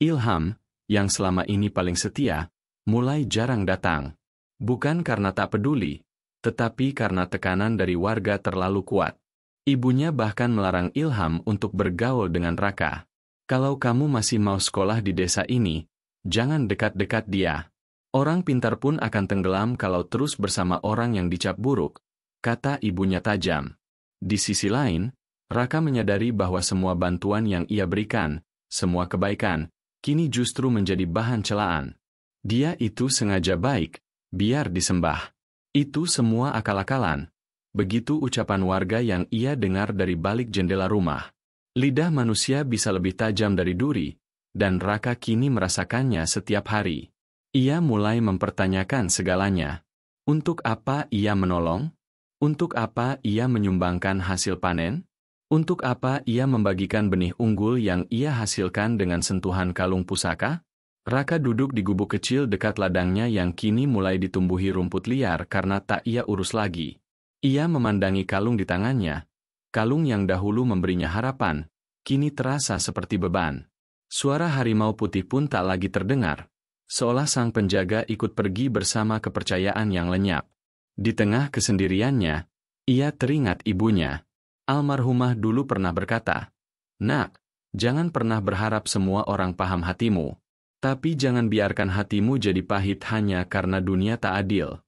Ilham, yang selama ini paling setia, mulai jarang datang. Bukan karena tak peduli, tetapi karena tekanan dari warga terlalu kuat. Ibunya bahkan melarang Ilham untuk bergaul dengan Raka. "Kalau kamu masih mau sekolah di desa ini, jangan dekat-dekat dia. Orang pintar pun akan tenggelam kalau terus bersama orang yang dicap buruk," kata ibunya tajam. Di sisi lain, Raka menyadari bahwa semua bantuan yang ia berikan, semua kebaikan, kini justru menjadi bahan celaan. Dia itu sengaja baik, biar disembah. Itu semua akal-akalan. Begitu ucapan warga yang ia dengar dari balik jendela rumah. Lidah manusia bisa lebih tajam dari duri, dan Raka kini merasakannya setiap hari. Ia mulai mempertanyakan segalanya. Untuk apa ia menolong? Untuk apa ia menyumbangkan hasil panen? Untuk apa ia membagikan benih unggul yang ia hasilkan dengan sentuhan kalung pusaka? Raka duduk di gubuk kecil dekat ladangnya yang kini mulai ditumbuhi rumput liar karena tak ia urus lagi. Ia memandangi kalung di tangannya. Kalung yang dahulu memberinya harapan, kini terasa seperti beban. Suara harimau putih pun tak lagi terdengar. Seolah sang penjaga ikut pergi bersama kepercayaan yang lenyap. Di tengah kesendiriannya, ia teringat ibunya. Almarhumah dulu pernah berkata, "Nak, jangan pernah berharap semua orang paham hatimu. Tapi jangan biarkan hatimu jadi pahit hanya karena dunia tak adil."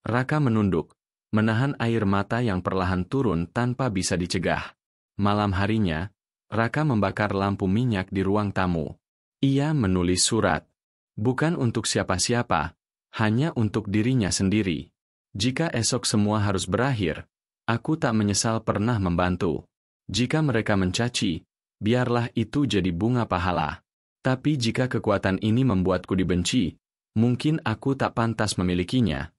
Raka menunduk, menahan air mata yang perlahan turun tanpa bisa dicegah. Malam harinya, Raka membakar lampu minyak di ruang tamu. Ia menulis surat. Bukan untuk siapa-siapa, hanya untuk dirinya sendiri. "Jika esok semua harus berakhir, aku tak menyesal pernah membantu. Jika mereka mencaci, biarlah itu jadi bunga pahala. Tapi jika kekuatan ini membuatku dibenci, mungkin aku tak pantas memilikinya."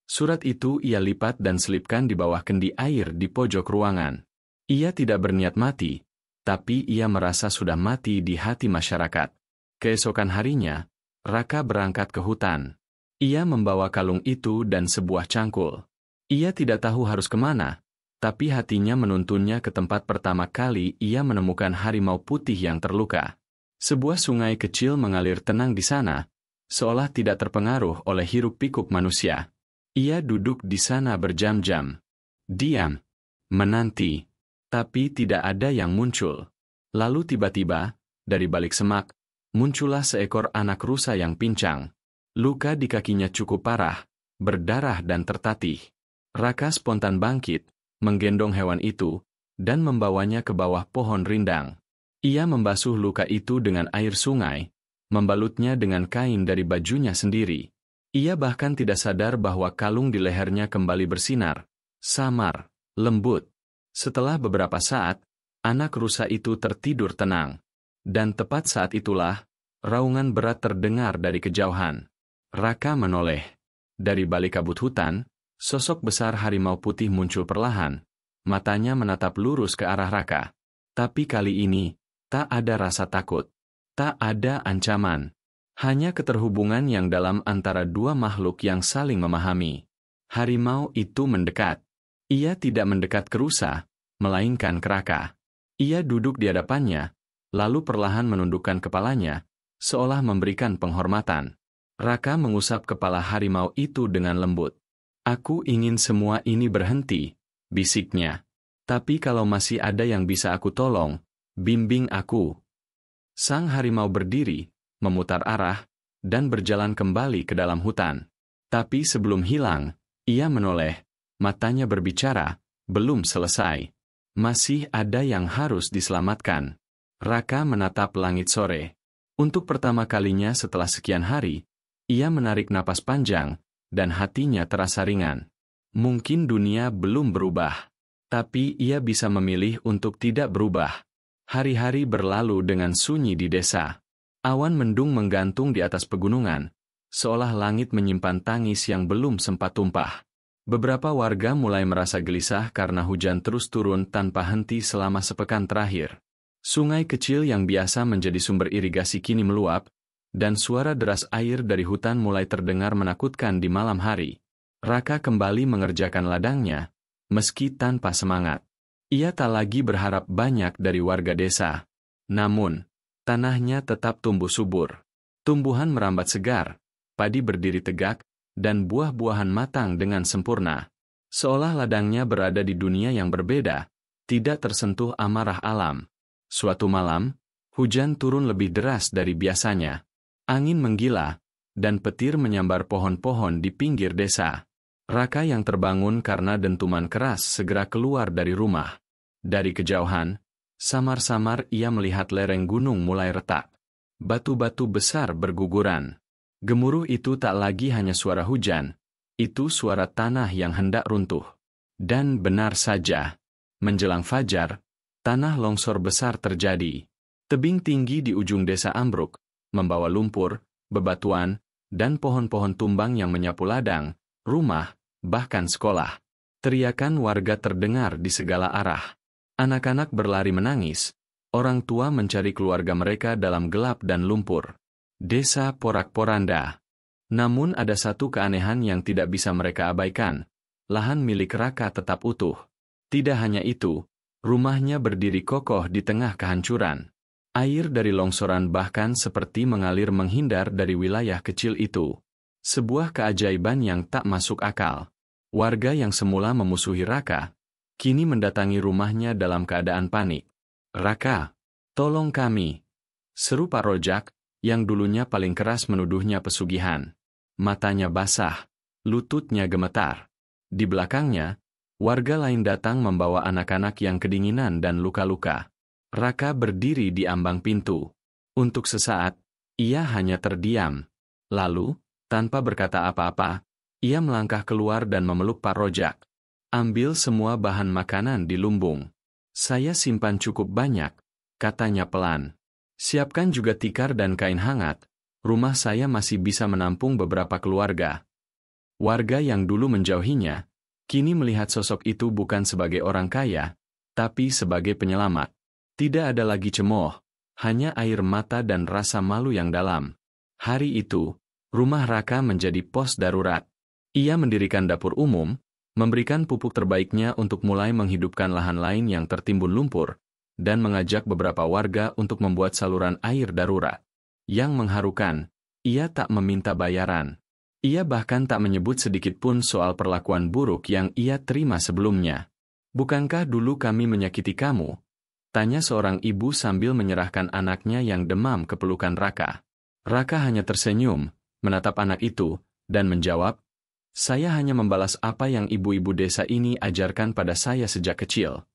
Surat itu ia lipat dan selipkan di bawah kendi air di pojok ruangan. Ia tidak berniat mati, tapi ia merasa sudah mati di hati masyarakat. Keesokan harinya, Raka berangkat ke hutan. Ia membawa kalung itu dan sebuah cangkul. Ia tidak tahu harus kemana, tapi hatinya menuntunnya ke tempat pertama kali ia menemukan harimau putih yang terluka. Sebuah sungai kecil mengalir tenang di sana, seolah tidak terpengaruh oleh hiruk-pikuk manusia. Ia duduk di sana berjam-jam. Diam. Menanti. Tapi tidak ada yang muncul. Lalu tiba-tiba, dari balik semak, muncullah seekor anak rusa yang pincang. Luka di kakinya cukup parah, berdarah dan tertatih. Raka spontan bangkit, menggendong hewan itu, dan membawanya ke bawah pohon rindang. Ia membasuh luka itu dengan air sungai, membalutnya dengan kain dari bajunya sendiri. Ia bahkan tidak sadar bahwa kalung di lehernya kembali bersinar, samar, lembut. Setelah beberapa saat, anak rusa itu tertidur tenang. Dan tepat saat itulah, raungan berat terdengar dari kejauhan. Raka menoleh. Dari balik kabut hutan, sosok besar harimau putih muncul perlahan. Matanya menatap lurus ke arah Raka. Tapi kali ini, tak ada rasa takut. Tak ada ancaman. Hanya keterhubungan yang dalam antara dua makhluk yang saling memahami. Harimau itu mendekat. Ia tidak mendekat ke rusa, melainkan ke Raka. Ia duduk di hadapannya, lalu perlahan menundukkan kepalanya, seolah memberikan penghormatan. Raka mengusap kepala harimau itu dengan lembut. "Aku ingin semua ini berhenti," bisiknya. "Tapi kalau masih ada yang bisa aku tolong, bimbing aku." Sang harimau berdiri, memutar arah, dan berjalan kembali ke dalam hutan. Tapi sebelum hilang, ia menoleh, matanya berbicara, "Belum selesai. Masih ada yang harus diselamatkan." Raka menatap langit sore. Untuk pertama kalinya setelah sekian hari, ia menarik napas panjang, dan hatinya terasa ringan. Mungkin dunia belum berubah, tapi ia bisa memilih untuk tidak berubah. Hari-hari berlalu dengan sunyi di desa. Awan mendung menggantung di atas pegunungan, seolah langit menyimpan tangis yang belum sempat tumpah. Beberapa warga mulai merasa gelisah karena hujan terus turun tanpa henti selama sepekan terakhir. Sungai kecil yang biasa menjadi sumber irigasi kini meluap, dan suara deras air dari hutan mulai terdengar menakutkan di malam hari. Raka kembali mengerjakan ladangnya, meski tanpa semangat. Ia tak lagi berharap banyak dari warga desa. Namun, tanahnya tetap tumbuh subur. Tumbuhan merambat segar, padi berdiri tegak, dan buah-buahan matang dengan sempurna. Seolah ladangnya berada di dunia yang berbeda, tidak tersentuh amarah alam. Suatu malam, hujan turun lebih deras dari biasanya. Angin menggila, dan petir menyambar pohon-pohon di pinggir desa. Raka yang terbangun karena dentuman keras segera keluar dari rumah. Dari kejauhan, samar-samar ia melihat lereng gunung mulai retak. Batu-batu besar berguguran. Gemuruh itu tak lagi hanya suara hujan, itu suara tanah yang hendak runtuh. Dan benar saja, menjelang fajar, tanah longsor besar terjadi. Tebing tinggi di ujung desa ambruk, membawa lumpur, bebatuan, dan pohon-pohon tumbang yang menyapu ladang, rumah, bahkan sekolah. Teriakan warga terdengar di segala arah. Anak-anak berlari menangis, orang tua mencari keluarga mereka dalam gelap dan lumpur. Desa porak-poranda. Namun ada satu keanehan yang tidak bisa mereka abaikan. Lahan milik Raka tetap utuh. Tidak hanya itu, rumahnya berdiri kokoh di tengah kehancuran. Air dari longsoran bahkan seperti mengalir menghindar dari wilayah kecil itu. Sebuah keajaiban yang tak masuk akal. Warga yang semula memusuhi Raka, kini mendatangi rumahnya dalam keadaan panik. "Raka, tolong kami!" seru Pak Rojak, yang dulunya paling keras menuduhnya pesugihan. Matanya basah, lututnya gemetar. Di belakangnya, warga lain datang membawa anak-anak yang kedinginan dan luka-luka. Raka berdiri di ambang pintu. Untuk sesaat, ia hanya terdiam. Lalu, tanpa berkata apa-apa, ia melangkah keluar dan memeluk Pak Rojak. "Ambil semua bahan makanan di lumbung. Saya simpan cukup banyak," katanya pelan. "Siapkan juga tikar dan kain hangat. Rumah saya masih bisa menampung beberapa keluarga." Warga yang dulu menjauhinya, kini melihat sosok itu bukan sebagai orang kaya, tapi sebagai penyelamat. Tidak ada lagi cemooh, hanya air mata dan rasa malu yang dalam. Hari itu, rumah Raka menjadi pos darurat. Ia mendirikan dapur umum, memberikan pupuk terbaiknya untuk mulai menghidupkan lahan lain yang tertimbun lumpur, dan mengajak beberapa warga untuk membuat saluran air darurat. Yang mengharukan, ia tak meminta bayaran. Ia bahkan tak menyebut sedikit pun soal perlakuan buruk yang ia terima sebelumnya. "Bukankah dulu kami menyakiti kamu?" tanya seorang ibu sambil menyerahkan anaknya yang demam ke pelukan Raka. Raka hanya tersenyum, menatap anak itu, dan menjawab, "Saya hanya membalas apa yang ibu-ibu desa ini ajarkan pada saya sejak kecil."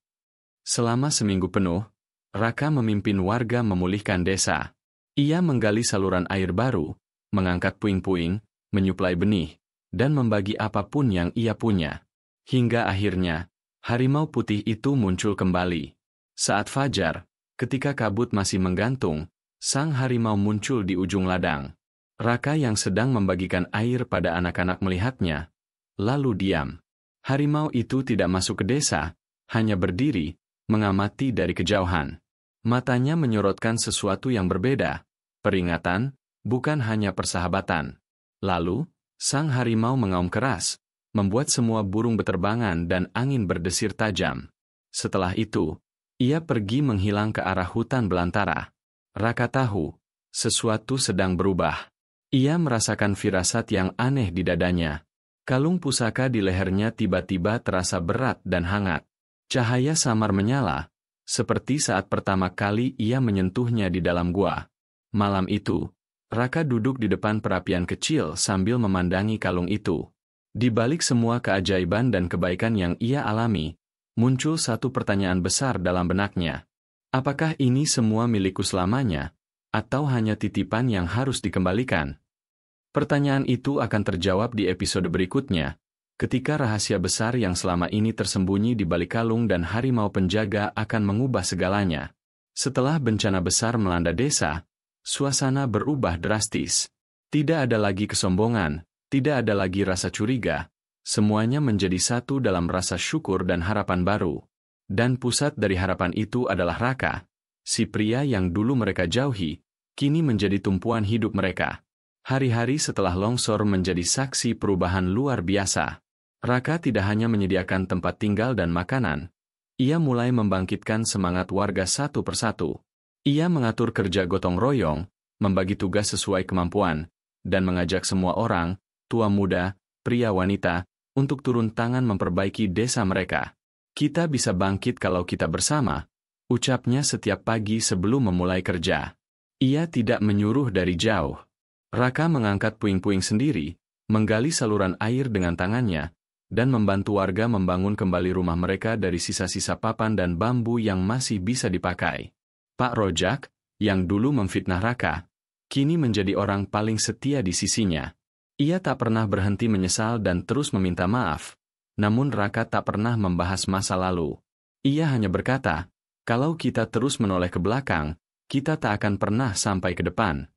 Selama seminggu penuh, Raka memimpin warga memulihkan desa. Ia menggali saluran air baru, mengangkat puing-puing, menyuplai benih, dan membagi apapun yang ia punya. Hingga akhirnya, harimau putih itu muncul kembali. Saat fajar, ketika kabut masih menggantung, sang harimau muncul di ujung ladang. Raka yang sedang membagikan air pada anak-anak melihatnya, lalu diam. Harimau itu tidak masuk ke desa, hanya berdiri, mengamati dari kejauhan. Matanya menyorotkan sesuatu yang berbeda, peringatan, bukan hanya persahabatan. Lalu, sang harimau mengaum keras, membuat semua burung beterbangan dan angin berdesir tajam. Setelah itu, ia pergi menghilang ke arah hutan belantara. Raka tahu, sesuatu sedang berubah. Ia merasakan firasat yang aneh di dadanya. Kalung pusaka di lehernya tiba-tiba terasa berat dan hangat. Cahaya samar menyala, seperti saat pertama kali ia menyentuhnya di dalam gua. Malam itu, Raka duduk di depan perapian kecil sambil memandangi kalung itu. Di balik semua keajaiban dan kebaikan yang ia alami, muncul satu pertanyaan besar dalam benaknya. Apakah ini semua milikku selamanya, atau hanya titipan yang harus dikembalikan? Pertanyaan itu akan terjawab di episode berikutnya, ketika rahasia besar yang selama ini tersembunyi di balik kalung dan harimau penjaga akan mengubah segalanya. Setelah bencana besar melanda desa, suasana berubah drastis. Tidak ada lagi kesombongan, tidak ada lagi rasa curiga. Semuanya menjadi satu dalam rasa syukur dan harapan baru. Dan pusat dari harapan itu adalah Raka, si pria yang dulu mereka jauhi, kini menjadi tumpuan hidup mereka. Hari-hari setelah longsor menjadi saksi perubahan luar biasa. Raka tidak hanya menyediakan tempat tinggal dan makanan, ia mulai membangkitkan semangat warga satu persatu. Ia mengatur kerja gotong royong, membagi tugas sesuai kemampuan, dan mengajak semua orang, tua muda, pria wanita, untuk turun tangan memperbaiki desa mereka. "Kita bisa bangkit kalau kita bersama," ucapnya setiap pagi sebelum memulai kerja. Ia tidak menyuruh dari jauh. Raka mengangkat puing-puing sendiri, menggali saluran air dengan tangannya, dan membantu warga membangun kembali rumah mereka dari sisa-sisa papan dan bambu yang masih bisa dipakai. Pak Rojak, yang dulu memfitnah Raka, kini menjadi orang paling setia di sisinya. Ia tak pernah berhenti menyesal dan terus meminta maaf, namun Raka tak pernah membahas masa lalu. Ia hanya berkata, "Kalau kita terus menoleh ke belakang, kita tak akan pernah sampai ke depan."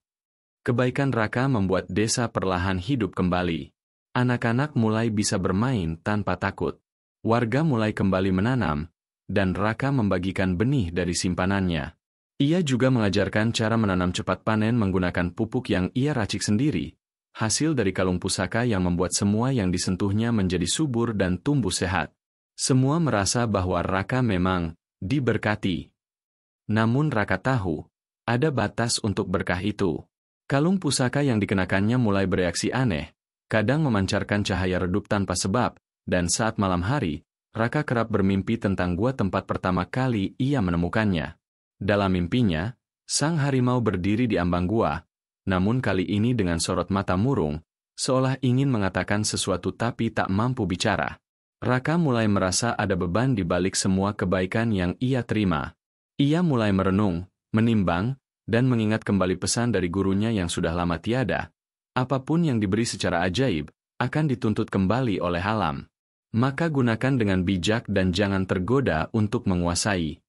Kebaikan Raka membuat desa perlahan hidup kembali. Anak-anak mulai bisa bermain tanpa takut. Warga mulai kembali menanam, dan Raka membagikan benih dari simpanannya. Ia juga mengajarkan cara menanam cepat panen menggunakan pupuk yang ia racik sendiri, hasil dari kalung pusaka yang membuat semua yang disentuhnya menjadi subur dan tumbuh sehat. Semua merasa bahwa Raka memang diberkati. Namun Raka tahu, ada batas untuk berkah itu. Kalung pusaka yang dikenakannya mulai bereaksi aneh, kadang memancarkan cahaya redup tanpa sebab, dan saat malam hari, Raka kerap bermimpi tentang gua tempat pertama kali ia menemukannya. Dalam mimpinya, sang harimau berdiri di ambang gua, namun kali ini dengan sorot mata murung, seolah ingin mengatakan sesuatu tapi tak mampu bicara. Raka mulai merasa ada beban di balik semua kebaikan yang ia terima. Ia mulai merenung, menimbang, dan mengingat kembali pesan dari gurunya yang sudah lama tiada. Apapun yang diberi secara ajaib, akan dituntut kembali oleh alam. Maka gunakan dengan bijak dan jangan tergoda untuk menguasai.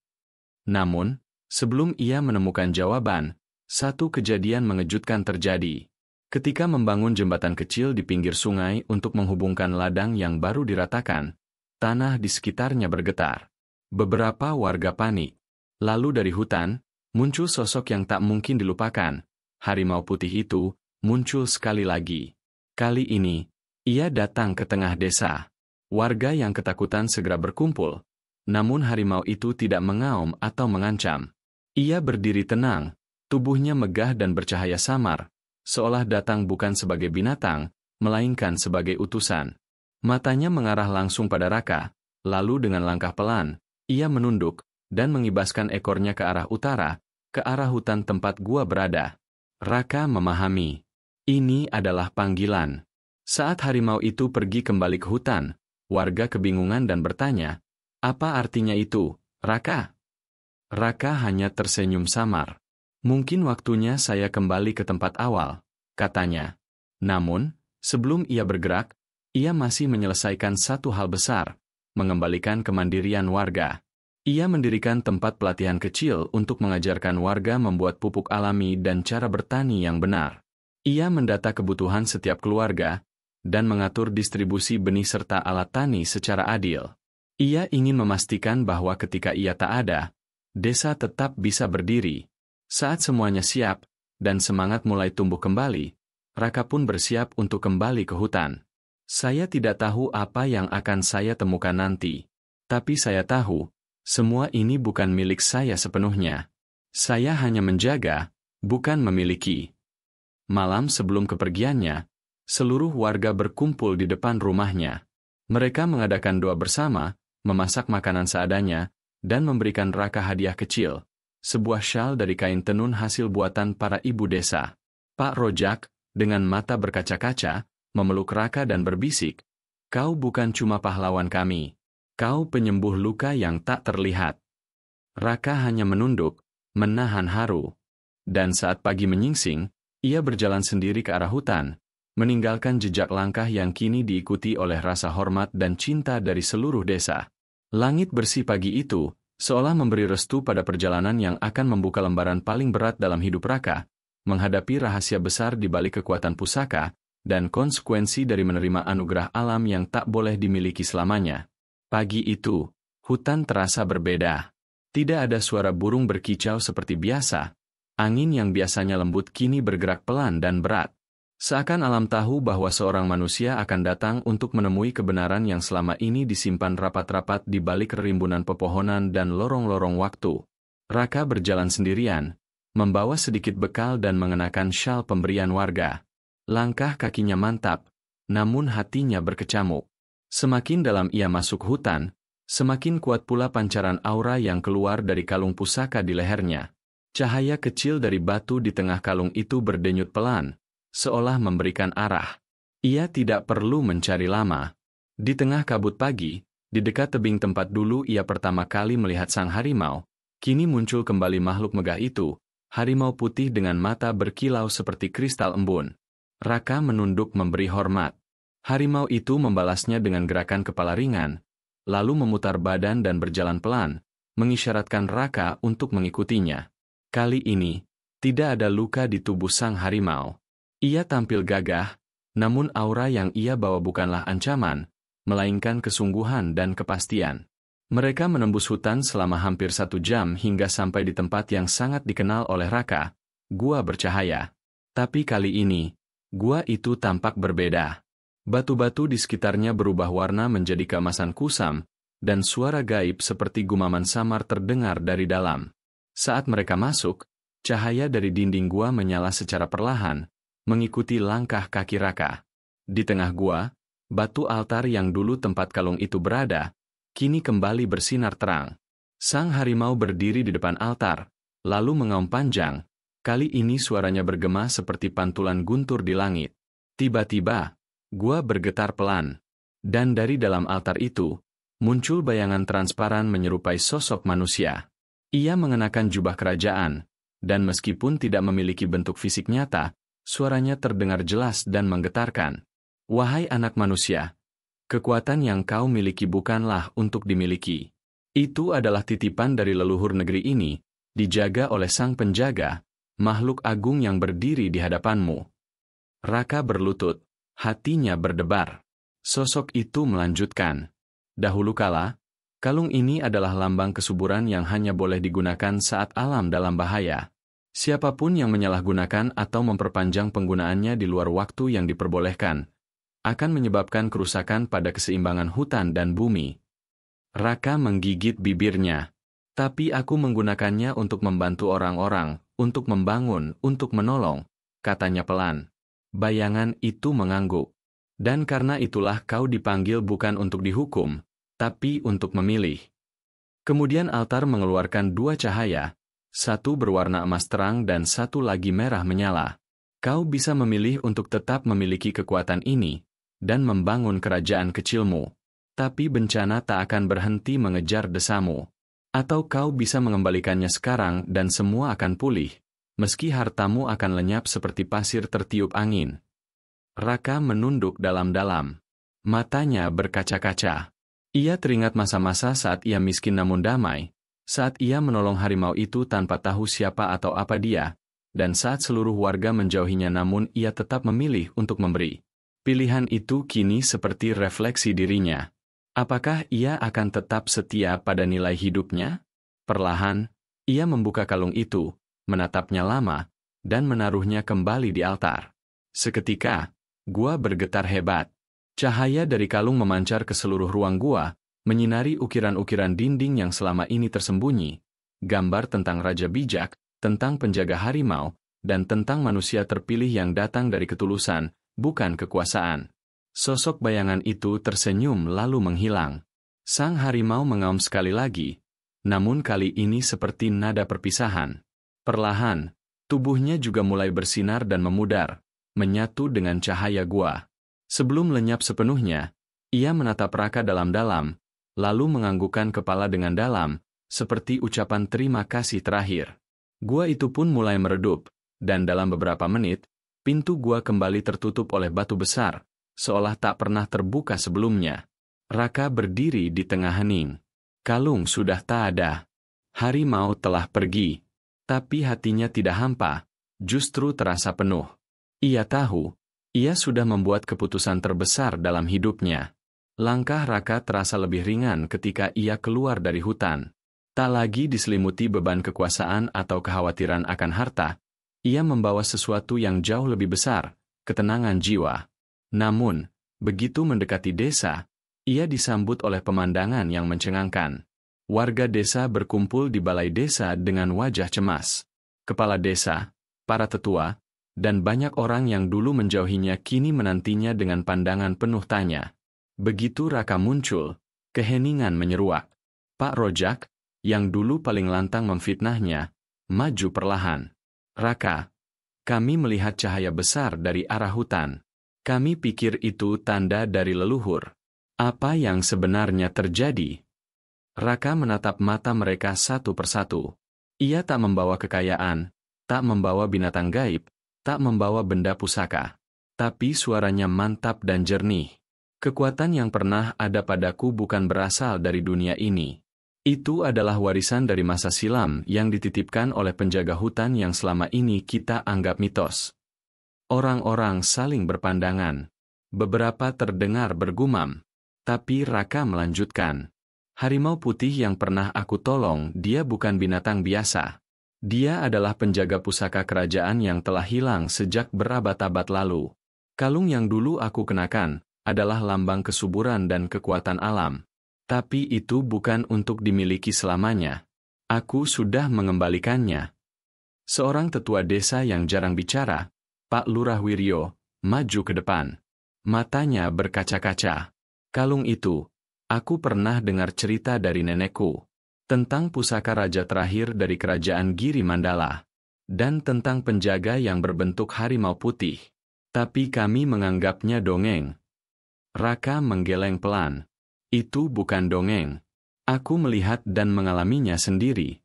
Namun, sebelum ia menemukan jawaban, satu kejadian mengejutkan terjadi. Ketika membangun jembatan kecil di pinggir sungai untuk menghubungkan ladang yang baru diratakan, tanah di sekitarnya bergetar. Beberapa warga panik. Lalu dari hutan, muncul sosok yang tak mungkin dilupakan. Harimau putih itu muncul sekali lagi. Kali ini, ia datang ke tengah desa. Warga yang ketakutan segera berkumpul. Namun harimau itu tidak mengaum atau mengancam. Ia berdiri tenang, tubuhnya megah dan bercahaya samar, seolah datang bukan sebagai binatang, melainkan sebagai utusan. Matanya mengarah langsung pada Raka, lalu dengan langkah pelan, ia menunduk, dan mengibaskan ekornya ke arah utara, ke arah hutan tempat gua berada. Raka memahami. Ini adalah panggilan. Saat harimau itu pergi kembali ke hutan, warga kebingungan dan bertanya, "Apa artinya itu, Raka?" Raka hanya tersenyum samar. "Mungkin waktunya saya kembali ke tempat awal," katanya. Namun, sebelum ia bergerak, ia masih menyelesaikan satu hal besar, mengembalikan kemandirian warga. Ia mendirikan tempat pelatihan kecil untuk mengajarkan warga membuat pupuk alami dan cara bertani yang benar. Ia mendata kebutuhan setiap keluarga, dan mengatur distribusi benih serta alat tani secara adil. Ia ingin memastikan bahwa ketika ia tak ada, desa tetap bisa berdiri. Saat semuanya siap, dan semangat mulai tumbuh kembali, Raka pun bersiap untuk kembali ke hutan. "Saya tidak tahu apa yang akan saya temukan nanti. Tapi saya tahu, semua ini bukan milik saya sepenuhnya. Saya hanya menjaga, bukan memiliki." Malam sebelum kepergiannya, seluruh warga berkumpul di depan rumahnya. Mereka mengadakan doa bersama, memasak makanan seadanya, dan memberikan Raka hadiah kecil, sebuah syal dari kain tenun hasil buatan para ibu desa. Pak Rojak, dengan mata berkaca-kaca, memeluk Raka dan berbisik, "Kau bukan cuma pahlawan kami. Kau penyembuh luka yang tak terlihat." Raka hanya menunduk, menahan haru. Dan saat pagi menyingsing, ia berjalan sendiri ke arah hutan, meninggalkan jejak langkah yang kini diikuti oleh rasa hormat dan cinta dari seluruh desa. Langit bersih pagi itu, seolah memberi restu pada perjalanan yang akan membuka lembaran paling berat dalam hidup Raka, menghadapi rahasia besar di balik kekuatan pusaka, dan konsekuensi dari menerima anugerah alam yang tak boleh dimiliki selamanya. Pagi itu, hutan terasa berbeda. Tidak ada suara burung berkicau seperti biasa. Angin yang biasanya lembut kini bergerak pelan dan berat. Seakan alam tahu bahwa seorang manusia akan datang untuk menemui kebenaran yang selama ini disimpan rapat-rapat di balik rimbunan pepohonan dan lorong-lorong waktu. Raka berjalan sendirian, membawa sedikit bekal dan mengenakan syal pemberian warga. Langkah kakinya mantap, namun hatinya berkecamuk. Semakin dalam ia masuk hutan, semakin kuat pula pancaran aura yang keluar dari kalung pusaka di lehernya. Cahaya kecil dari batu di tengah kalung itu berdenyut pelan, seolah memberikan arah. Ia tidak perlu mencari lama. Di tengah kabut pagi, di dekat tebing tempat dulu ia pertama kali melihat sang harimau, kini muncul kembali makhluk megah itu, harimau putih dengan mata berkilau seperti kristal embun. Raka menunduk memberi hormat. Harimau itu membalasnya dengan gerakan kepala ringan, lalu memutar badan dan berjalan pelan, mengisyaratkan Raka untuk mengikutinya. Kali ini, tidak ada luka di tubuh sang harimau. Ia tampil gagah, namun aura yang ia bawa bukanlah ancaman, melainkan kesungguhan dan kepastian. Mereka menembus hutan selama hampir 1 jam hingga sampai di tempat yang sangat dikenal oleh Raka, gua bercahaya. Tapi kali ini, gua itu tampak berbeda. Batu-batu di sekitarnya berubah warna menjadi keemasan kusam, dan suara gaib seperti gumaman samar terdengar dari dalam. Saat mereka masuk, cahaya dari dinding gua menyala secara perlahan, mengikuti langkah kaki Raka. Di tengah gua, batu altar yang dulu tempat kalung itu berada, kini kembali bersinar terang. Sang harimau berdiri di depan altar, lalu mengaum panjang. Kali ini suaranya bergema seperti pantulan guntur di langit. Tiba-tiba, gua bergetar pelan. Dan dari dalam altar itu, muncul bayangan transparan menyerupai sosok manusia. Ia mengenakan jubah kerajaan, dan meskipun tidak memiliki bentuk fisik nyata, suaranya terdengar jelas dan menggetarkan. "Wahai anak manusia, kekuatan yang kau miliki bukanlah untuk dimiliki. Itu adalah titipan dari leluhur negeri ini, dijaga oleh sang penjaga, makhluk agung yang berdiri di hadapanmu." Raka berlutut, hatinya berdebar. Sosok itu melanjutkan, "Dahulu kala, Kalung ini adalah lambang kesuburan yang hanya boleh digunakan saat alam dalam bahaya. Siapapun yang menyalahgunakan atau memperpanjang penggunaannya di luar waktu yang diperbolehkan, akan menyebabkan kerusakan pada keseimbangan hutan dan bumi. Raka menggigit bibirnya. Tapi aku menggunakannya untuk membantu orang-orang, untuk membangun, untuk menolong, katanya pelan. Bayangan itu mengangguk. Dan karena itulah kau dipanggil bukan untuk dihukum, tapi untuk memilih. Kemudian altar mengeluarkan dua cahaya, satu berwarna emas terang dan satu lagi merah menyala. Kau bisa memilih untuk tetap memiliki kekuatan ini, dan membangun kerajaan kecilmu. Tapi bencana tak akan berhenti mengejar desamu. Atau kau bisa mengembalikannya sekarang dan semua akan pulih, meski hartamu akan lenyap seperti pasir tertiup angin. Raka menunduk dalam-dalam. Matanya berkaca-kaca. Ia teringat masa-masa saat ia miskin namun damai, saat ia menolong harimau itu tanpa tahu siapa atau apa dia, dan saat seluruh warga menjauhinya namun ia tetap memilih untuk memberi. Pilihan itu kini seperti refleksi dirinya. Apakah ia akan tetap setia pada nilai hidupnya? Perlahan, ia membuka kalung itu, menatapnya lama, dan menaruhnya kembali di altar. Seketika, gua bergetar hebat. Cahaya dari kalung memancar ke seluruh ruang gua, menyinari ukiran-ukiran dinding yang selama ini tersembunyi, gambar tentang raja bijak, tentang penjaga harimau, dan tentang manusia terpilih yang datang dari ketulusan, bukan kekuasaan. Sosok bayangan itu tersenyum lalu menghilang. Sang harimau mengaum sekali lagi, namun kali ini seperti nada perpisahan. Perlahan, tubuhnya juga mulai bersinar dan memudar, menyatu dengan cahaya gua. Sebelum lenyap sepenuhnya, ia menatap Raka dalam-dalam, lalu menganggukkan kepala dengan dalam, seperti ucapan terima kasih terakhir. Gua itu pun mulai meredup, dan dalam beberapa menit, pintu gua kembali tertutup oleh batu besar, seolah tak pernah terbuka sebelumnya. Raka berdiri di tengah hening. Kalung sudah tak ada. Harimau telah pergi. Tapi hatinya tidak hampa, justru terasa penuh. Ia tahu, ia sudah membuat keputusan terbesar dalam hidupnya. Langkah Raka terasa lebih ringan ketika ia keluar dari hutan. Tak lagi diselimuti beban kekuasaan atau kekhawatiran akan harta, ia membawa sesuatu yang jauh lebih besar, ketenangan jiwa. Namun, begitu mendekati desa, ia disambut oleh pemandangan yang mencengangkan. Warga desa berkumpul di balai desa dengan wajah cemas. Kepala desa, para tetua, dan banyak orang yang dulu menjauhinya kini menantinya dengan pandangan penuh tanya. Begitu Raka muncul, keheningan menyeruak. Pak Rojak, yang dulu paling lantang memfitnahnya, maju perlahan. Raka, kami melihat cahaya besar dari arah hutan. Kami pikir itu tanda dari leluhur. Apa yang sebenarnya terjadi? Raka menatap mata mereka satu persatu. Ia tak membawa kekayaan, tak membawa binatang gaib, tak membawa benda pusaka. Tapi suaranya mantap dan jernih. Kekuatan yang pernah ada padaku bukan berasal dari dunia ini. Itu adalah warisan dari masa silam yang dititipkan oleh penjaga hutan yang selama ini kita anggap mitos. Orang-orang saling berpandangan. Beberapa terdengar bergumam. Tapi Raka melanjutkan. Harimau putih yang pernah aku tolong, dia bukan binatang biasa. Dia adalah penjaga pusaka kerajaan yang telah hilang sejak berabad-abad lalu. Kalung yang dulu aku kenakan adalah lambang kesuburan dan kekuatan alam. Tapi itu bukan untuk dimiliki selamanya. Aku sudah mengembalikannya. Seorang tetua desa yang jarang bicara, Pak Lurah Wiryo, maju ke depan. Matanya berkaca-kaca. Kalung itu, aku pernah dengar cerita dari nenekku. Tentang pusaka raja terakhir dari kerajaan Giri Mandala. Dan tentang penjaga yang berbentuk harimau putih. Tapi kami menganggapnya dongeng. Raka menggeleng pelan. Itu bukan dongeng. Aku melihat dan mengalaminya sendiri.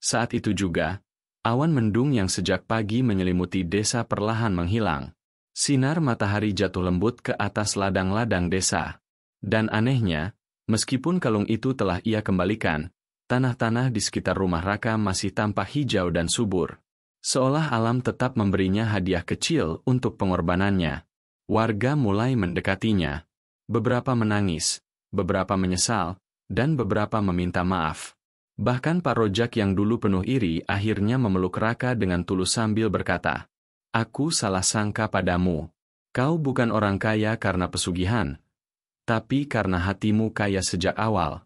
Saat itu juga, awan mendung yang sejak pagi menyelimuti desa perlahan menghilang. Sinar matahari jatuh lembut ke atas ladang-ladang desa. Dan anehnya, meskipun kalung itu telah ia kembalikan, tanah-tanah di sekitar rumah Raka masih tampak hijau dan subur. Seolah alam tetap memberinya hadiah kecil untuk pengorbanannya. Warga mulai mendekatinya. Beberapa menangis, beberapa menyesal, dan beberapa meminta maaf. Bahkan Pak Rojak yang dulu penuh iri akhirnya memeluk Raka dengan tulus sambil berkata, "Aku salah sangka padamu. Kau bukan orang kaya karena pesugihan, tapi karena hatimu kaya sejak awal."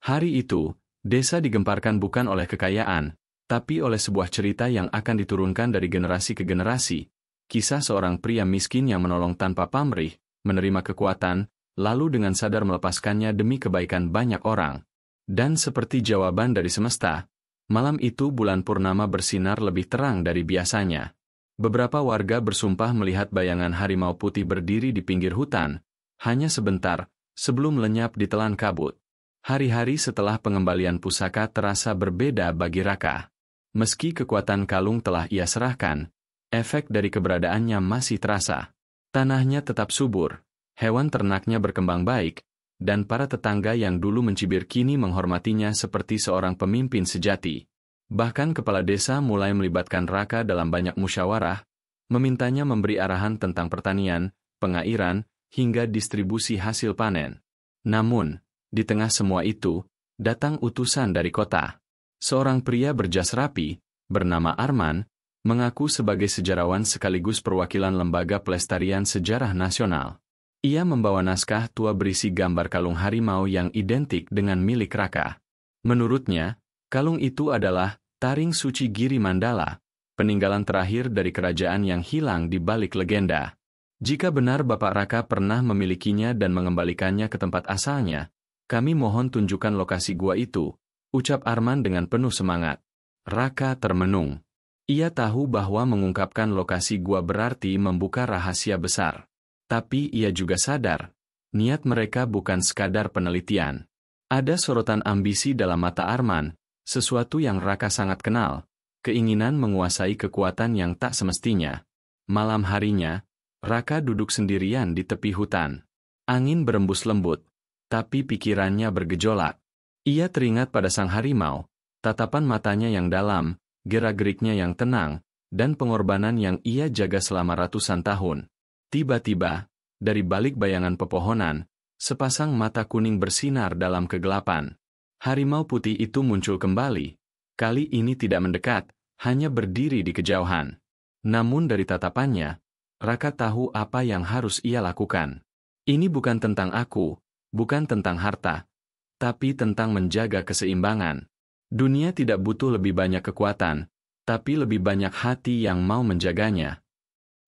Hari itu, desa digemparkan bukan oleh kekayaan, tapi oleh sebuah cerita yang akan diturunkan dari generasi ke generasi. Kisah seorang pria miskin yang menolong tanpa pamrih, menerima kekuatan, lalu dengan sadar melepaskannya demi kebaikan banyak orang. Dan seperti jawaban dari semesta, malam itu bulan purnama bersinar lebih terang dari biasanya. Beberapa warga bersumpah melihat bayangan harimau putih berdiri di pinggir hutan, hanya sebentar, sebelum lenyap ditelan kabut. Hari-hari setelah pengembalian pusaka terasa berbeda bagi Raka. Meski kekuatan kalung telah ia serahkan, efek dari keberadaannya masih terasa. Tanahnya tetap subur, hewan ternaknya berkembang baik, dan para tetangga yang dulu mencibir kini menghormatinya seperti seorang pemimpin sejati. Bahkan kepala desa mulai melibatkan Raka dalam banyak musyawarah, memintanya memberi arahan tentang pertanian, pengairan, hingga distribusi hasil panen. Namun, di tengah semua itu, datang utusan dari kota. Seorang pria berjas rapi, bernama Arman, mengaku sebagai sejarawan sekaligus perwakilan Lembaga Pelestarian Sejarah Nasional. Ia membawa naskah tua berisi gambar kalung harimau yang identik dengan milik Raka. Menurutnya, kalung itu adalah taring suci Giri Mandala, peninggalan terakhir dari kerajaan yang hilang di balik legenda. Jika benar Bapak Raka pernah memilikinya dan mengembalikannya ke tempat asalnya, kami mohon tunjukkan lokasi gua itu, ucap Arman dengan penuh semangat. Raka termenung. Ia tahu bahwa mengungkapkan lokasi gua berarti membuka rahasia besar. Tapi ia juga sadar, niat mereka bukan sekadar penelitian. Ada sorotan ambisi dalam mata Arman, sesuatu yang Raka sangat kenal, keinginan menguasai kekuatan yang tak semestinya. Malam harinya, Raka duduk sendirian di tepi hutan. Angin berembus lembut, tapi pikirannya bergejolak. Ia teringat pada sang harimau, tatapan matanya yang dalam, gerak-geriknya yang tenang, dan pengorbanan yang ia jaga selama ratusan tahun. Tiba-tiba, dari balik bayangan pepohonan, sepasang mata kuning bersinar dalam kegelapan. Harimau putih itu muncul kembali. Kali ini tidak mendekat, hanya berdiri di kejauhan. Namun dari tatapannya, Raka tahu apa yang harus ia lakukan. Ini bukan tentang aku, bukan tentang harta, tapi tentang menjaga keseimbangan. Dunia tidak butuh lebih banyak kekuatan, tapi lebih banyak hati yang mau menjaganya.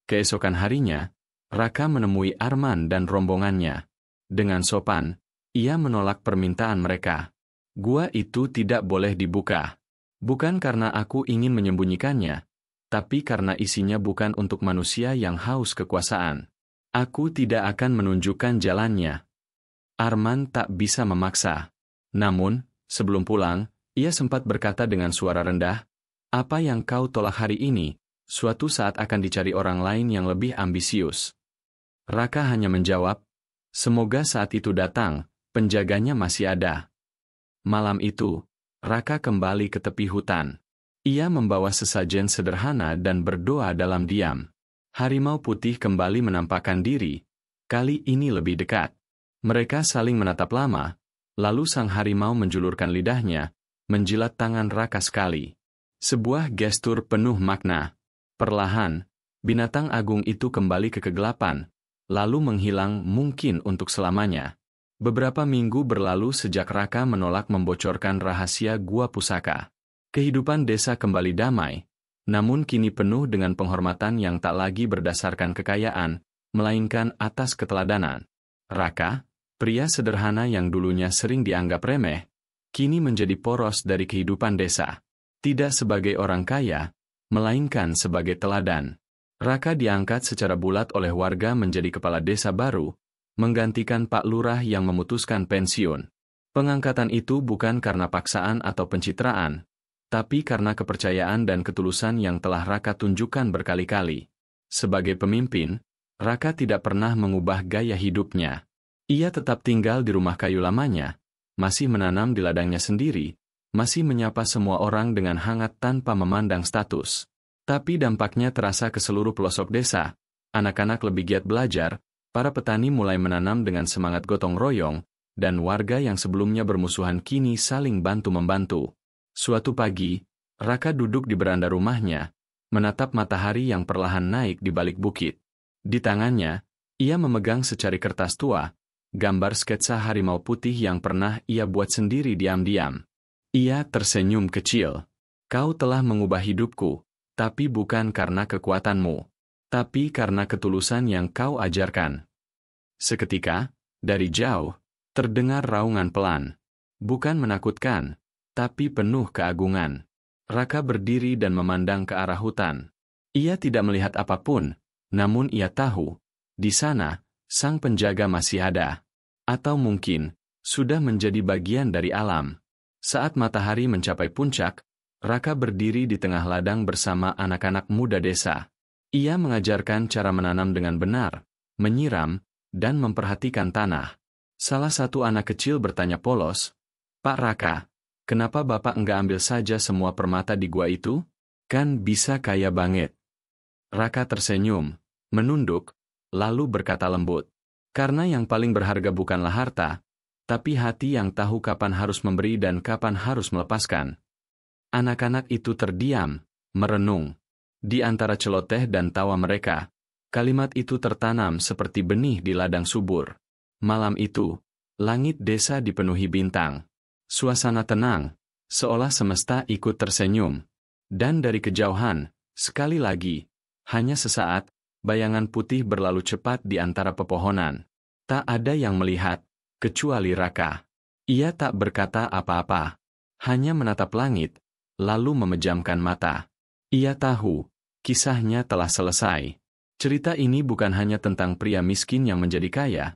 Keesokan harinya, Raka menemui Arman dan rombongannya. Dengan sopan, ia menolak permintaan mereka. Gua itu tidak boleh dibuka. Bukan karena aku ingin menyembunyikannya, tapi karena isinya bukan untuk manusia yang haus kekuasaan. Aku tidak akan menunjukkan jalannya. Arman tak bisa memaksa. Namun, sebelum pulang, ia sempat berkata dengan suara rendah, "Apa yang kau tolak hari ini, suatu saat akan dicari orang lain yang lebih ambisius." Raka hanya menjawab, "Semoga saat itu datang, penjaganya masih ada." Malam itu, Raka kembali ke tepi hutan. Ia membawa sesajen sederhana dan berdoa dalam diam. Harimau putih kembali menampakkan diri, kali ini lebih dekat. Mereka saling menatap lama, lalu sang harimau menjulurkan lidahnya, menjilat tangan Raka sekali. Sebuah gestur penuh makna. Perlahan, binatang agung itu kembali ke kegelapan, lalu menghilang mungkin untuk selamanya. Beberapa minggu berlalu sejak Raka menolak membocorkan rahasia gua pusaka. Kehidupan desa kembali damai, namun kini penuh dengan penghormatan yang tak lagi berdasarkan kekayaan, melainkan atas keteladanan. Raka, pria sederhana yang dulunya sering dianggap remeh, kini menjadi poros dari kehidupan desa. Tidak sebagai orang kaya, melainkan sebagai teladan. Raka diangkat secara bulat oleh warga menjadi kepala desa baru, menggantikan Pak Lurah yang memutuskan pensiun. Pengangkatan itu bukan karena paksaan atau pencitraan, tapi karena kepercayaan dan ketulusan yang telah Raka tunjukkan berkali-kali. Sebagai pemimpin, Raka tidak pernah mengubah gaya hidupnya. Ia tetap tinggal di rumah kayu lamanya, masih menanam di ladangnya sendiri, masih menyapa semua orang dengan hangat tanpa memandang status. Tapi dampaknya terasa ke seluruh pelosok desa. Anak-anak lebih giat belajar, para petani mulai menanam dengan semangat gotong royong, dan warga yang sebelumnya bermusuhan kini saling bantu-membantu. Suatu pagi, Raka duduk di beranda rumahnya, menatap matahari yang perlahan naik di balik bukit. Di tangannya, ia memegang secari kertas tua, gambar sketsa harimau putih yang pernah ia buat sendiri diam-diam. Ia tersenyum kecil. Kau telah mengubah hidupku, tapi bukan karena kekuatanmu, tapi karena ketulusan yang kau ajarkan. Seketika, dari jauh, terdengar raungan pelan. Bukan menakutkan, tapi penuh keagungan. Raka berdiri dan memandang ke arah hutan. Ia tidak melihat apapun, namun ia tahu, di sana, sang penjaga masih ada. Atau mungkin, sudah menjadi bagian dari alam. Saat matahari mencapai puncak, Raka berdiri di tengah ladang bersama anak-anak muda desa. Ia mengajarkan cara menanam dengan benar, menyiram, dan memperhatikan tanah. Salah satu anak kecil bertanya polos, "Pak Raka, kenapa Bapak enggak ambil saja semua permata di gua itu? Kan bisa kaya banget." Raka tersenyum, menunduk, lalu berkata lembut, "Karena yang paling berharga bukanlah harta, tapi hati yang tahu kapan harus memberi dan kapan harus melepaskan." Anak-anak itu terdiam, merenung. Di antara celoteh dan tawa mereka, kalimat itu tertanam seperti benih di ladang subur. Malam itu, langit desa dipenuhi bintang. Suasana tenang, seolah semesta ikut tersenyum. Dan dari kejauhan, sekali lagi, hanya sesaat, bayangan putih berlalu cepat di antara pepohonan. Tak ada yang melihat, kecuali Raka. Ia tak berkata apa-apa, hanya menatap langit, lalu memejamkan mata. Ia tahu, kisahnya telah selesai. Cerita ini bukan hanya tentang pria miskin yang menjadi kaya,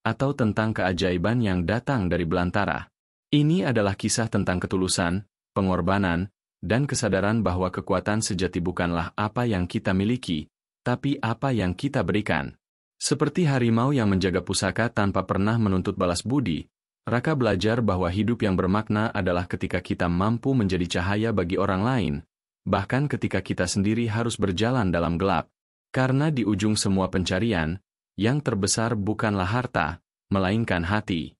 atau tentang keajaiban yang datang dari belantara. Ini adalah kisah tentang ketulusan, pengorbanan, dan kesadaran bahwa kekuatan sejati bukanlah apa yang kita miliki, tapi apa yang kita berikan. Seperti harimau yang menjaga pusaka tanpa pernah menuntut balas budi, Raka belajar bahwa hidup yang bermakna adalah ketika kita mampu menjadi cahaya bagi orang lain, bahkan ketika kita sendiri harus berjalan dalam gelap. Karena di ujung semua pencarian, yang terbesar bukanlah harta, melainkan hati.